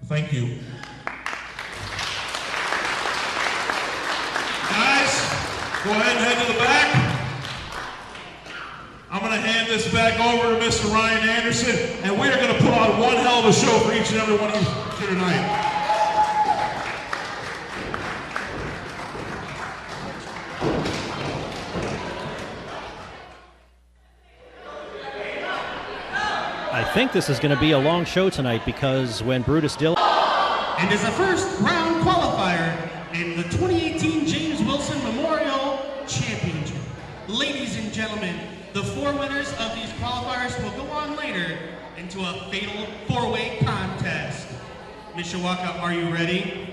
Thank you. Guys, go ahead and head to the back. I'm going to hand this back over to Mr. Ryan Anderson, and we are going to put on one hell of a show for each and every one of you here tonight. I think this is going to be a long show tonight because when Brutus Dillon... And as a first round qualifier in the 2018 James Wilson Memorial Championship. Ladies and gentlemen, the 4 winners of these qualifiers will go on later into a fatal 4-way contest. Mishawaka, are you ready?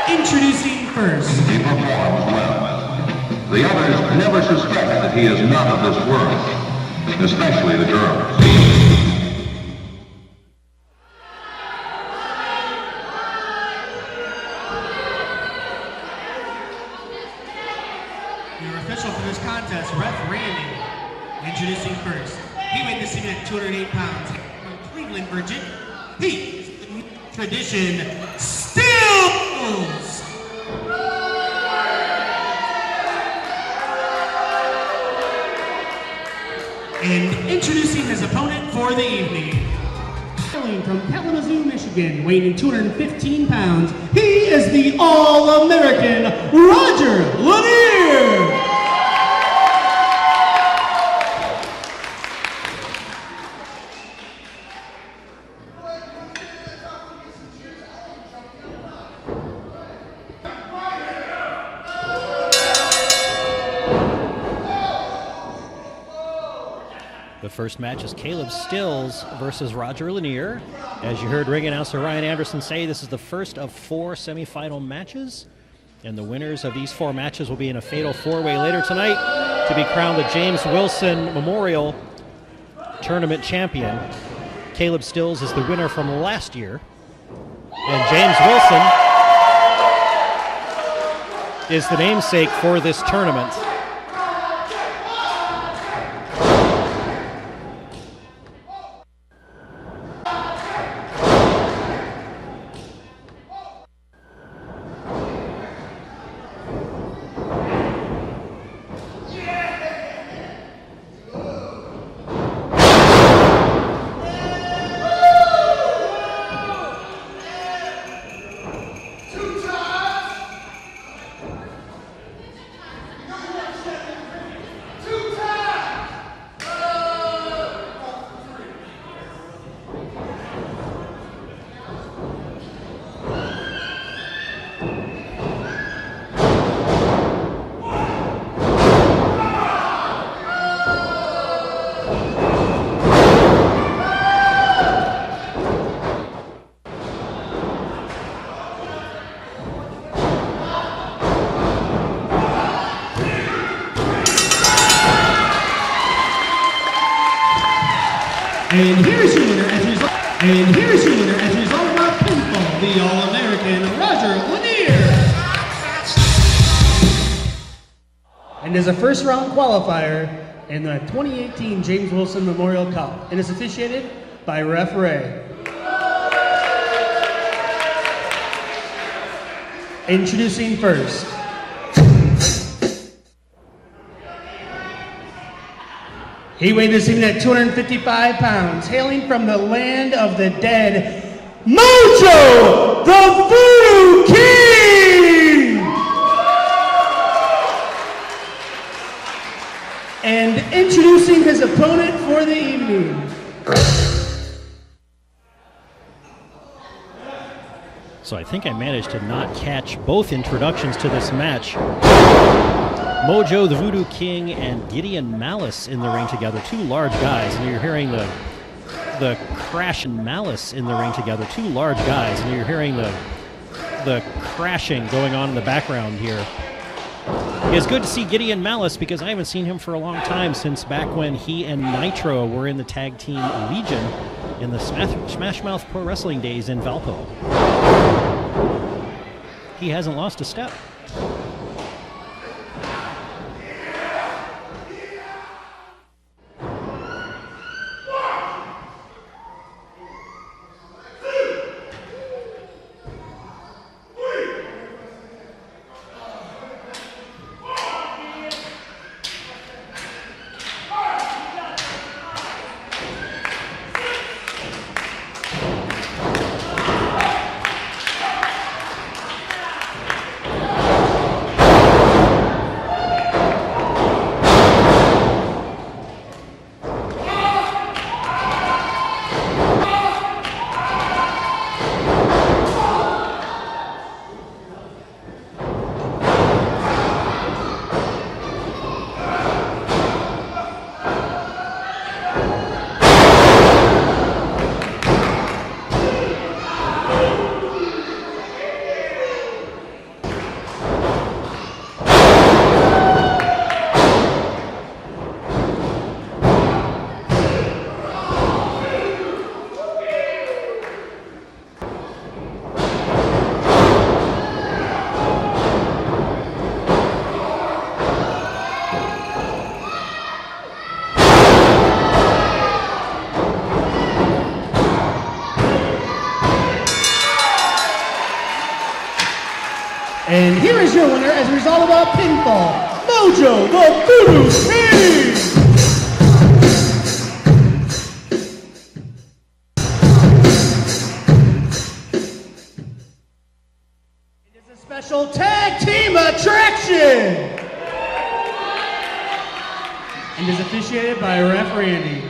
Introducing first. He performs well. The others never suspect that he is not of this world, especially the girls. Your official for this contest, Ref Randy. Introducing first. He weighed this evening at 208 pounds. From Cleveland, Virginia. He is the tradition Stills. And introducing his opponent for the evening. Hailing from Kalamazoo, Michigan, weighing 215 pounds, he is the All-American Roger Lanier. The first match is Caleb Stills versus Roger Lanier. As you heard ring announcer Ryan Anderson say, this is the first of 4 semifinal matches. And the winners of these 4 matches will be in a fatal 4-way later tonight to be crowned the James Wilson Memorial Tournament champion. Caleb Stills is the winner from last year. And James Wilson is the namesake for this tournament. And here's your winner as a result of pinfall, the All-American Roger Lanier. And is a first-round qualifier in the 2018 James Wilson Memorial Cup, and is officiated by Ref Ray. Introducing first, he weighed this evening at 255 pounds, hailing from the land of the dead, Mojo, the Voodoo King! And introducing his opponent for the evening. So I think I managed to not catch both introductions to this match. Mojo, the Voodoo King, and Gideon Malice in the ring together. Two large guys, and you're hearing the crash and Malice in the ring together. Two large guys, and you're hearing the crashing going on in the background here. It's good to see Gideon Malice because I haven't seen him for a long time, since back when he and Nitro were in the tag team Legion in the Smash Mouth Pro Wrestling days in Valpo. He hasn't lost a step. And here is your winner as a result of a pinfall, Mojo, the Voodoo King! It is a special tag team attraction! And is officiated by Ref Randy.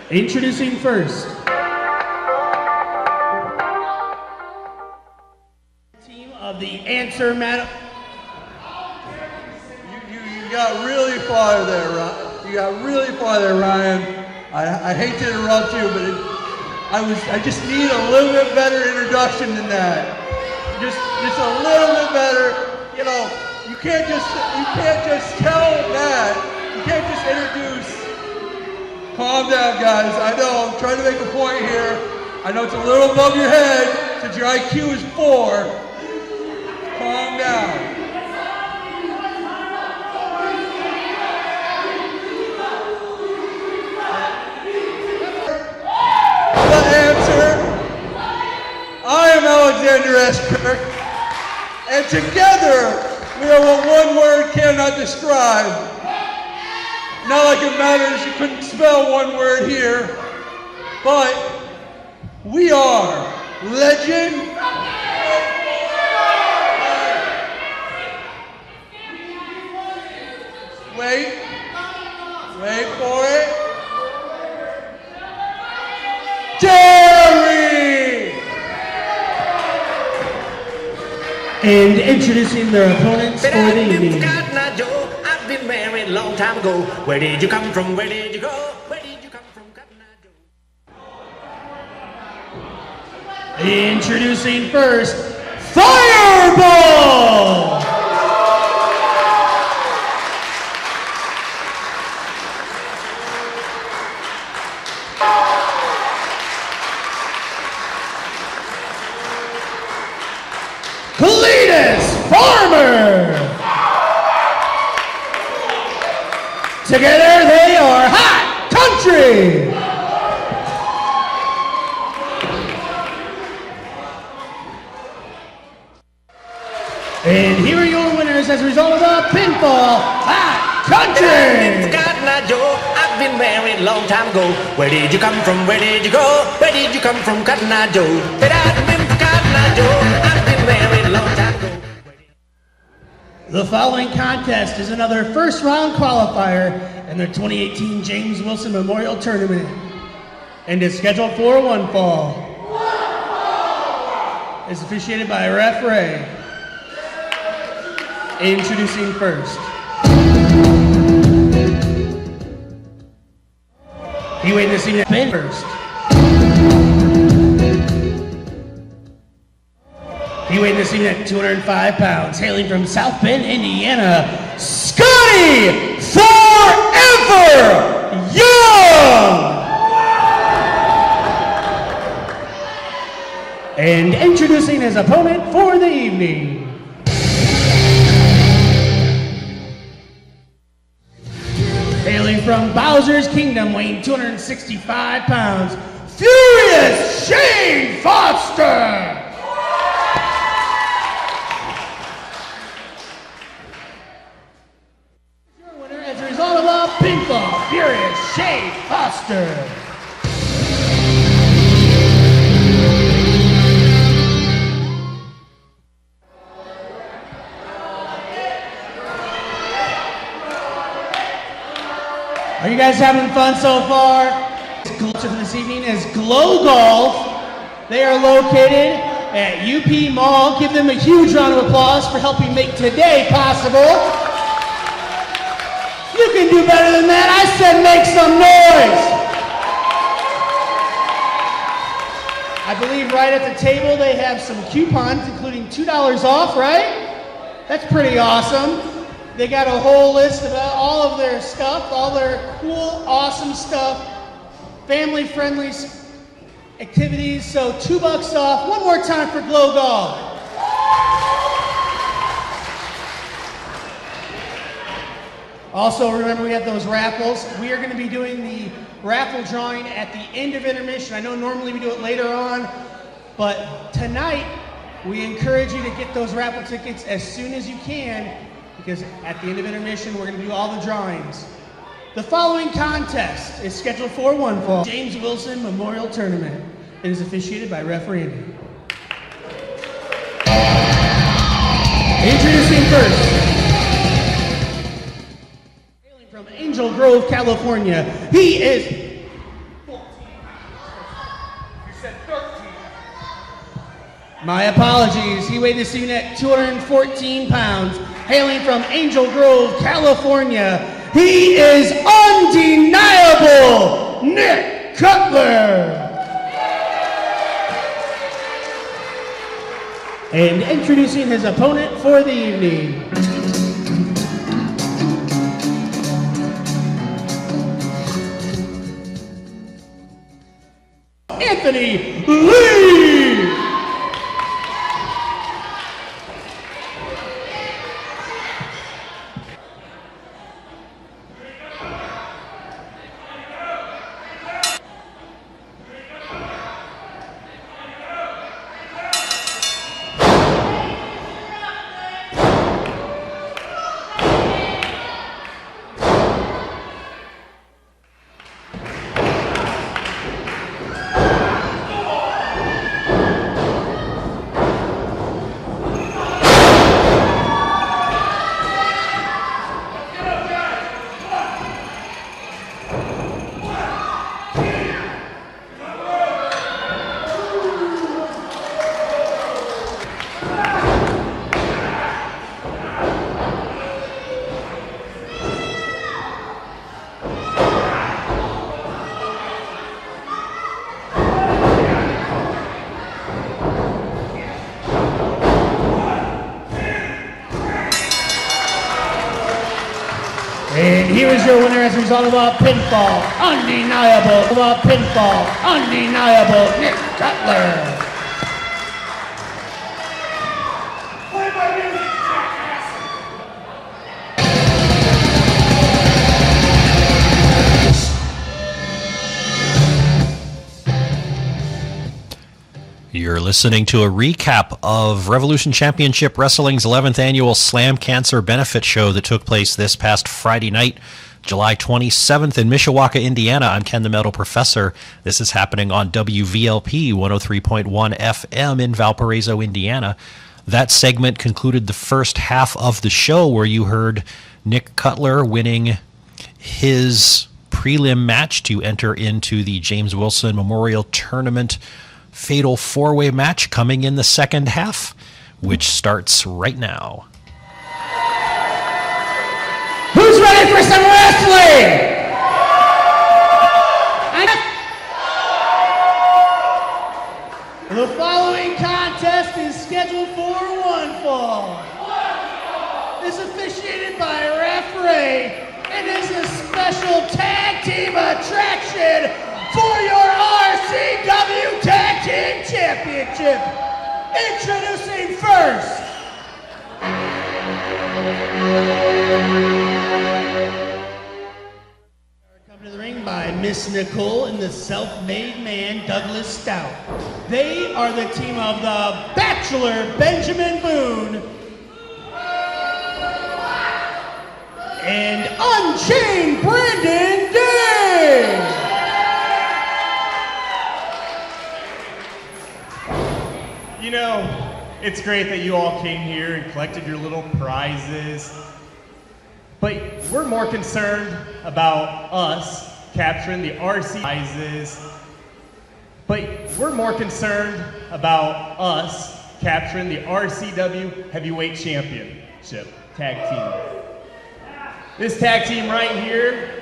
Introducing first, of the Answer Madam. You got really far there, Ryan. You got really far there, Ryan. I hate to interrupt you, but I just need a little bit better introduction than that. Just a little bit better. You know, you can't just tell that. You can't just introduce. Calm down, guys. I know I'm trying to make a point here. I know it's a little above your head since your IQ is 4. Calm down. The answer. I am Alexander S. Kirk, and together we are what one word cannot describe. Not like it matters you couldn't spell one word here, but we are legend. Wait for it. Jerry! And introducing their opponents for the evening. I've been married a long time ago. Where did you come from? Where did you go? Where did you come from, Cotton Eye Joe? Introducing first, Fireball! Farmer! Together they are Hot Country! And here are your winners as a result of the pinfall, Hot Country! Cotton Eye Joe, I've been married a long time ago. Where did you come from? Where did you go? Where did you come from, Cotton Eye Joe? Cotton Eye Joe, I've been married a long time ago. The following contest is another first round qualifier in the 2018 James Wilson Memorial Tournament and is scheduled for one fall. It's officiated by Ref Ray. Introducing first. He weighed this evening at first. He weighed this evening at 205 pounds, hailing from South Bend, Indiana, Scotty Forever Young! And introducing his opponent for the evening. Hailing from Bowser's Kingdom, weighing 265 pounds, Furious Shane Foster! Pinfall, Furious Shane Foster. Are you guys having fun so far? Sponsor for this evening is Glow Golf. They are located at UP Mall. Give them a huge round of applause for helping make today possible. You can do better than that. I said make some noise. I believe right at the table they have some coupons, including $2 off, right? That's pretty awesome. They got a whole list of all of their stuff, all their cool, awesome stuff, family-friendly activities. So $2 off. One more time for Glow Golf. Also, remember we have those raffles. We are going to be doing the raffle drawing at the end of intermission. I know normally we do it later on, but tonight we encourage you to get those raffle tickets as soon as you can, because at the end of intermission we're going to do all the drawings. The following contest is scheduled for one fall, James Wilson Memorial Tournament. It is officiated by Ref Randy. Introducing first. From Angel Grove, California. He is 14. You said 13. My apologies. He weighed this evening at 214 pounds, hailing from Angel Grove, California. He is undeniable Nick Cutler. And introducing his opponent for the evening. Anthony Lee. And here is your winner as a result of a pinfall, undeniable, Nick Cutler. You're listening to a recap of Revolution Championship Wrestling's 11th annual Slam Cancer Benefit Show that took place this past Friday night, July 27th in Mishawaka, Indiana. I'm Ken the Metal Professor. This is happening on WVLP 103.1 FM in Valparaiso, Indiana. That segment concluded the first half of the show where you heard Nick Cutler winning his prelim match to enter into the James Wilson Memorial Tournament Fatal 4-Way match coming in the second half, which starts right now. Who's ready for some wrestling? The following contest is scheduled for one fall. Is officiated by a referee and is a special tag team attraction for your RCW Tag Team Championship. Introducing first, come to the ring by Miss Nicole and the self-made man Douglas Stout. They are the team of the Bachelor Benjamin Boone and Unchained Brandon Day. You know, it's great that you all came here and collected your little prizes, but we're more concerned about us capturing the RC prizes, but we're more concerned about us capturing the RCW Heavyweight Championship Tag Team. This tag team right here,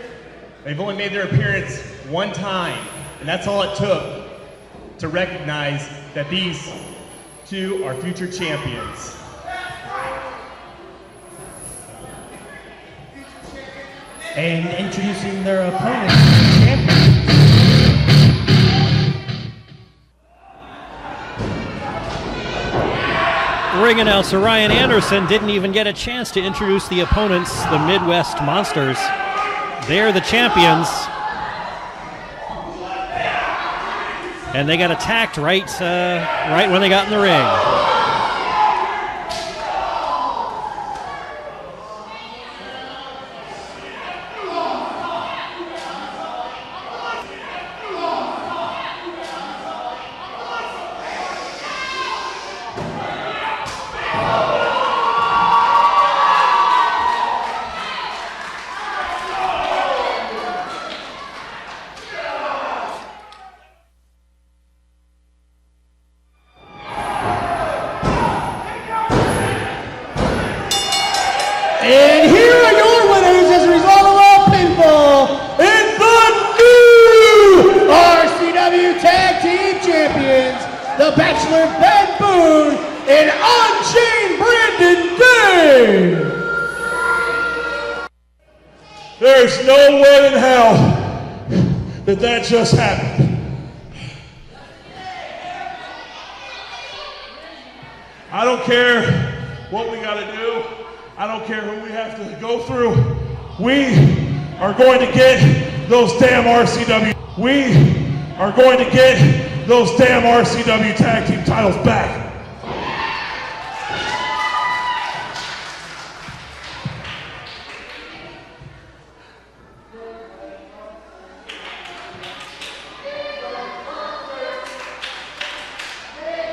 they've only made their appearance one time, and that's all it took to recognize that these two are future champions. And introducing their opponents, champions. Ring announcer Ryan Anderson didn't even get a chance to introduce the opponents, the Midwest Monsters. They're the champions. And they got attacked right when they got in the ring. And here are your winners as a result of a pinfall in the new RCW Tag Team Champions, the Bachelor Ben Boone and Unchained Brandon Day. There's no way in hell that just happened. don't care what we got to do. I don't care who we have to go through. We are going to get those damn RCW. We are going to get those damn RCW tag team titles back.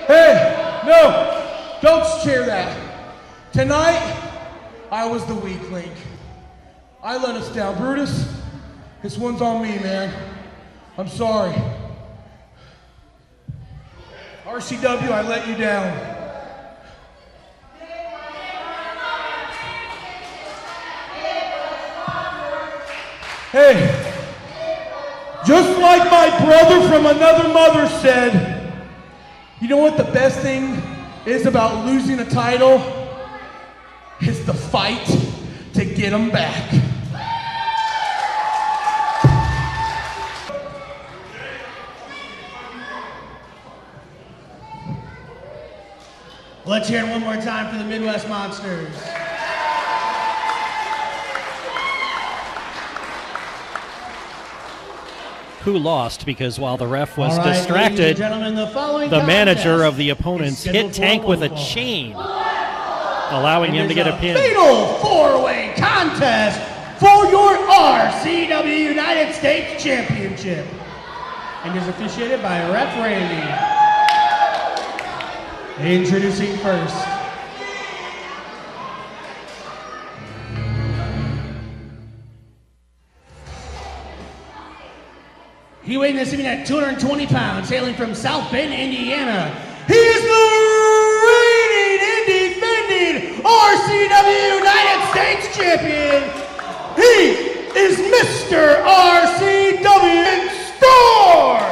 Hey, no, don't cheer that. Tonight, I was the weak link. I let us down. Brutus, this one's on me, man. I'm sorry. RCW, I let you down. Hey, just like my brother from another mother said, you know what the best thing is about losing a title? Is the fight to get them back. Let's hear it one more time for the Midwest Monsters. Who lost because while the ref was All right, distracted, ladies and gentlemen, the following manager contest of the opponents is hit scheduled Tank for with a one fall. chain, allowing him to get a pin. Fatal four-way contest for your RCW United States Championship. And is officiated by Ref Randy. Introducing first. He weighed this evening at 220 pounds, hailing from South Bend, Indiana. He is the reigning and defending RCW United States Champion. He is Mr. RCW Storm.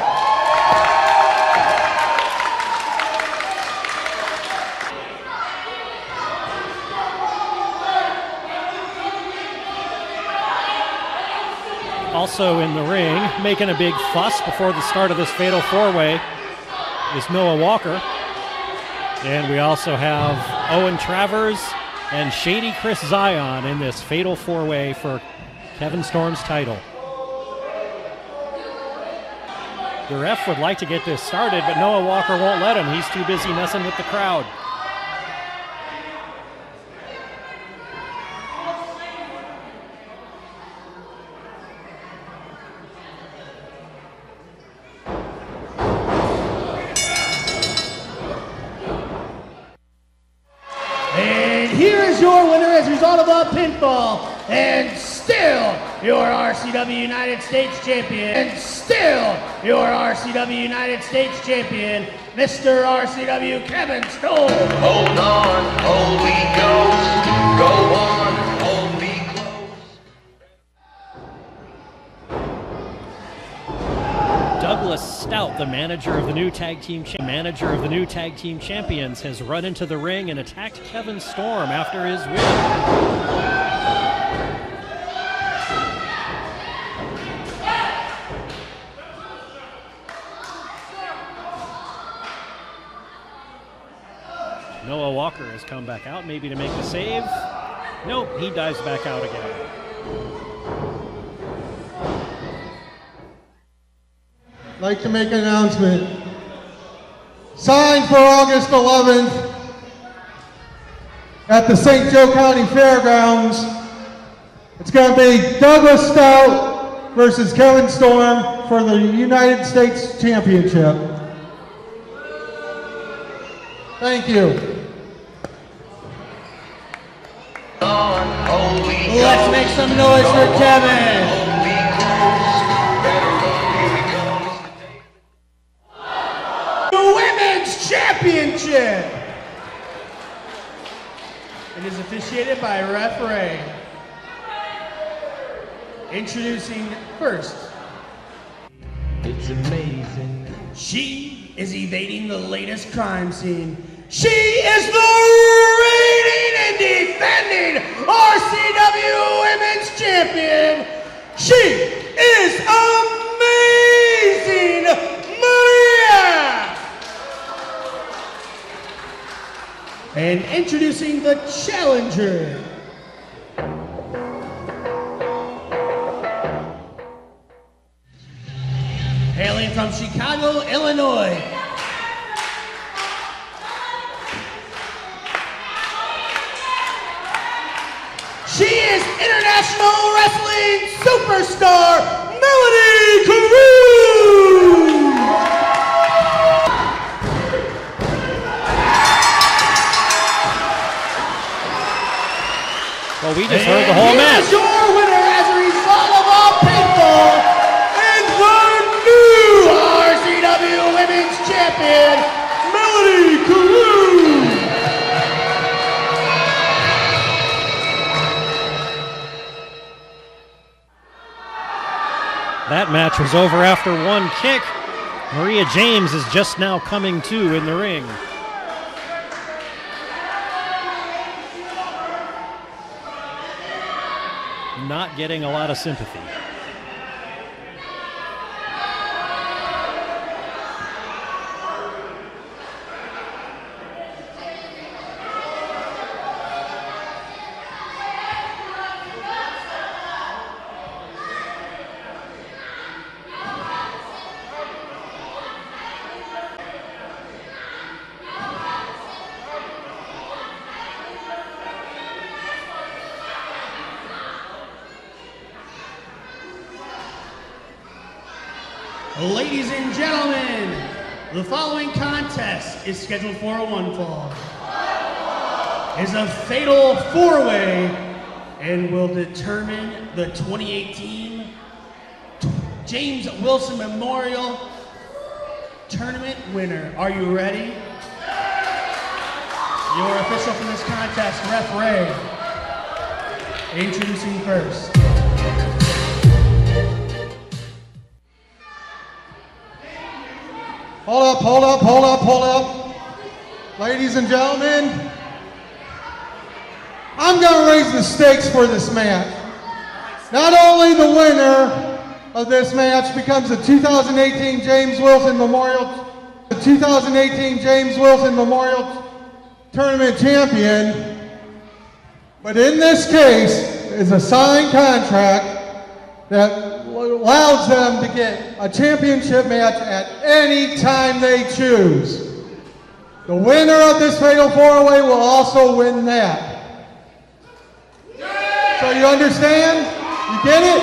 Also in the ring, making a big fuss before the start of this fatal four-way, is Noah Walker. And we also have Owen Travers and Shady Chris Zion in this fatal four-way for Kevin Storm's title. The ref would like to get this started, but Noah Walker won't let him. He's too busy messing with the crowd. Your winner as a result of a pinfall, and still your RCW United States Champion, and still your RCW United States Champion, Mr. RCW Kevin Storm. Hold on, Holy Ghost. Go on, hold me close. Douglas Stout, the manager of the new tag team champions, has run into the ring and attacked Kevin Storm after his win. Noah Walker has come back out, maybe to make the save. Nope, he dives back out again. I'd like to make an announcement. Signed for August 11th at the St. Joe County Fairgrounds. It's going to be Douglas Stout versus Kevin Storm for the United States Championship. Thank you. Let's make some noise for Kevin. Women's Championship. It is officiated by Ref Ray. Introducing first. It's amazing. She is evading the latest crime scene. She is the reigning and defending RCW Women's Champion. She is Amazing Maria. introducing the challenger. Hailing from Chicago, Illinois. She is international wrestling superstar, Melody Carew. Well, we just heard the whole match. Here's your winner as a result of all pinfall and the new RCW Women's Champion, Melody Carew. That match was over after one kick. Maria James is just now coming to in the ring. Not getting a lot of sympathy. Ladies and gentlemen, the following contest is scheduled for a one fall. It's a fatal four-way and will determine the 2018 James Wilson Memorial Tournament winner. Are you ready? Your official for this contest, Ref Ray, introducing first. Hold up, hold up, hold up, hold up. Ladies and gentlemen, I'm going to raise the stakes for this match. Not only the winner of this match becomes the 2018 James Wilson Memorial Tournament champion, but in this case is a signed contract that allows them to get a championship match at any time they choose. The winner of this fatal four-way will also win that. So you understand? You get it?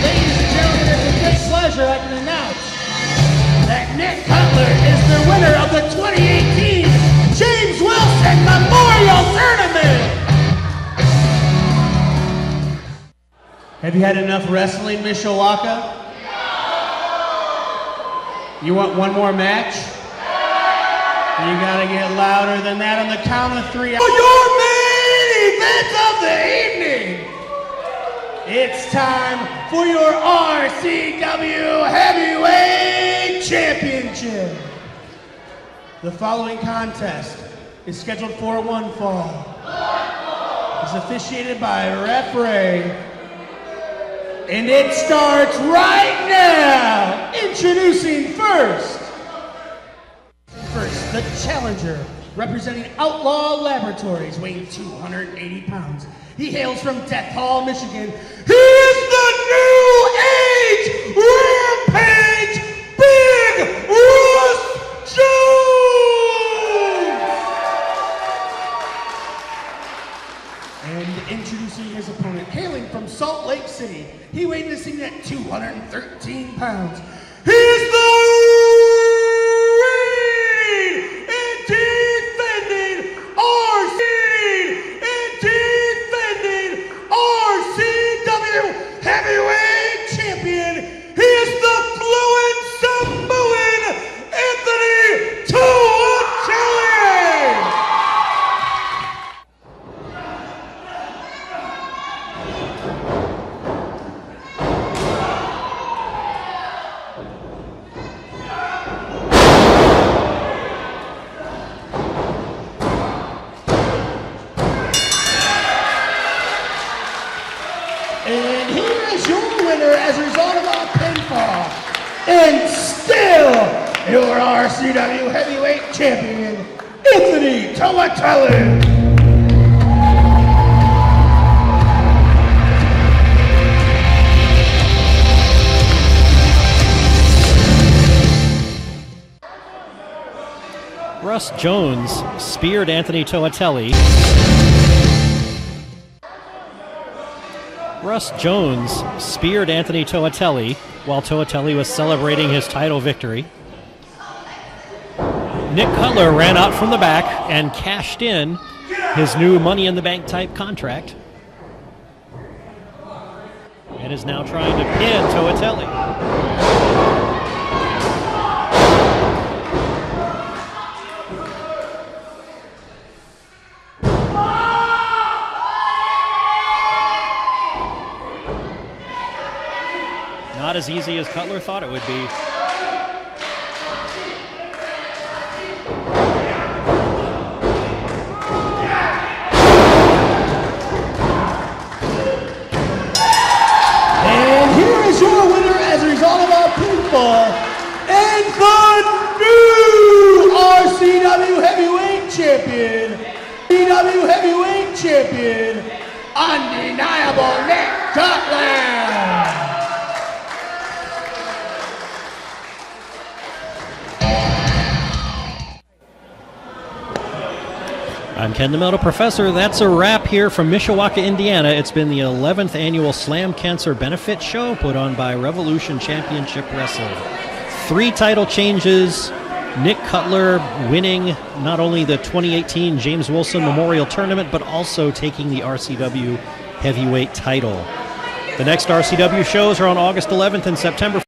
Ladies and gentlemen, it's a great pleasure I can announce that Nick Cutler is the winner of the 2018 James Wilson Memorial Tournament. Have you had enough wrestling, Mishawaka? You want one more match? You gotta get louder than that on the count of three. For your main event of the evening, it's time for your RCW Heavyweight Championship. The following contest is scheduled for a one fall. It's officiated by Ref Ray. And it starts right now. Introducing first, the challenger, representing Outlaw Laboratories, weighing 280 pounds. He hails from Death Hall, Michigan. He is the New Age Rampage Big Russ Jones! And introducing his opponent, hailing from Salt Lake City. He weighed this thing at 213 pounds. He is the reigning and defending RCW Heavyweight Champion. He is the fluent Samoan Anthony Tuachelli. winner as a result of a pinfall, and still your RCW Heavyweight Champion, Anthony Toatelli. Russ Jones speared Anthony Toatelli. Russ Jones speared Anthony Toatelli while Toatelli was celebrating his title victory. Nick Cutler ran out from the back and cashed in his new Money in the Bank type contract and is now trying to pin Toatelli. Not as easy as Cutler thought it would be. And here is your winner as a result of our pinfall, and the new RCW Heavyweight Champion, RCW Heavyweight Champion, Undeniable Nick Cutler. I'm Ken the Metal Professor. That's a wrap here from Mishawaka, Indiana. It's been the 11th annual Slam Cancer Benefit Show put on by Revolution Championship Wrestling. 3 title changes. Nick Cutler winning not only the 2018 James Wilson Memorial Tournament, but also taking the RCW Heavyweight title. The next RCW shows are on August 11th and September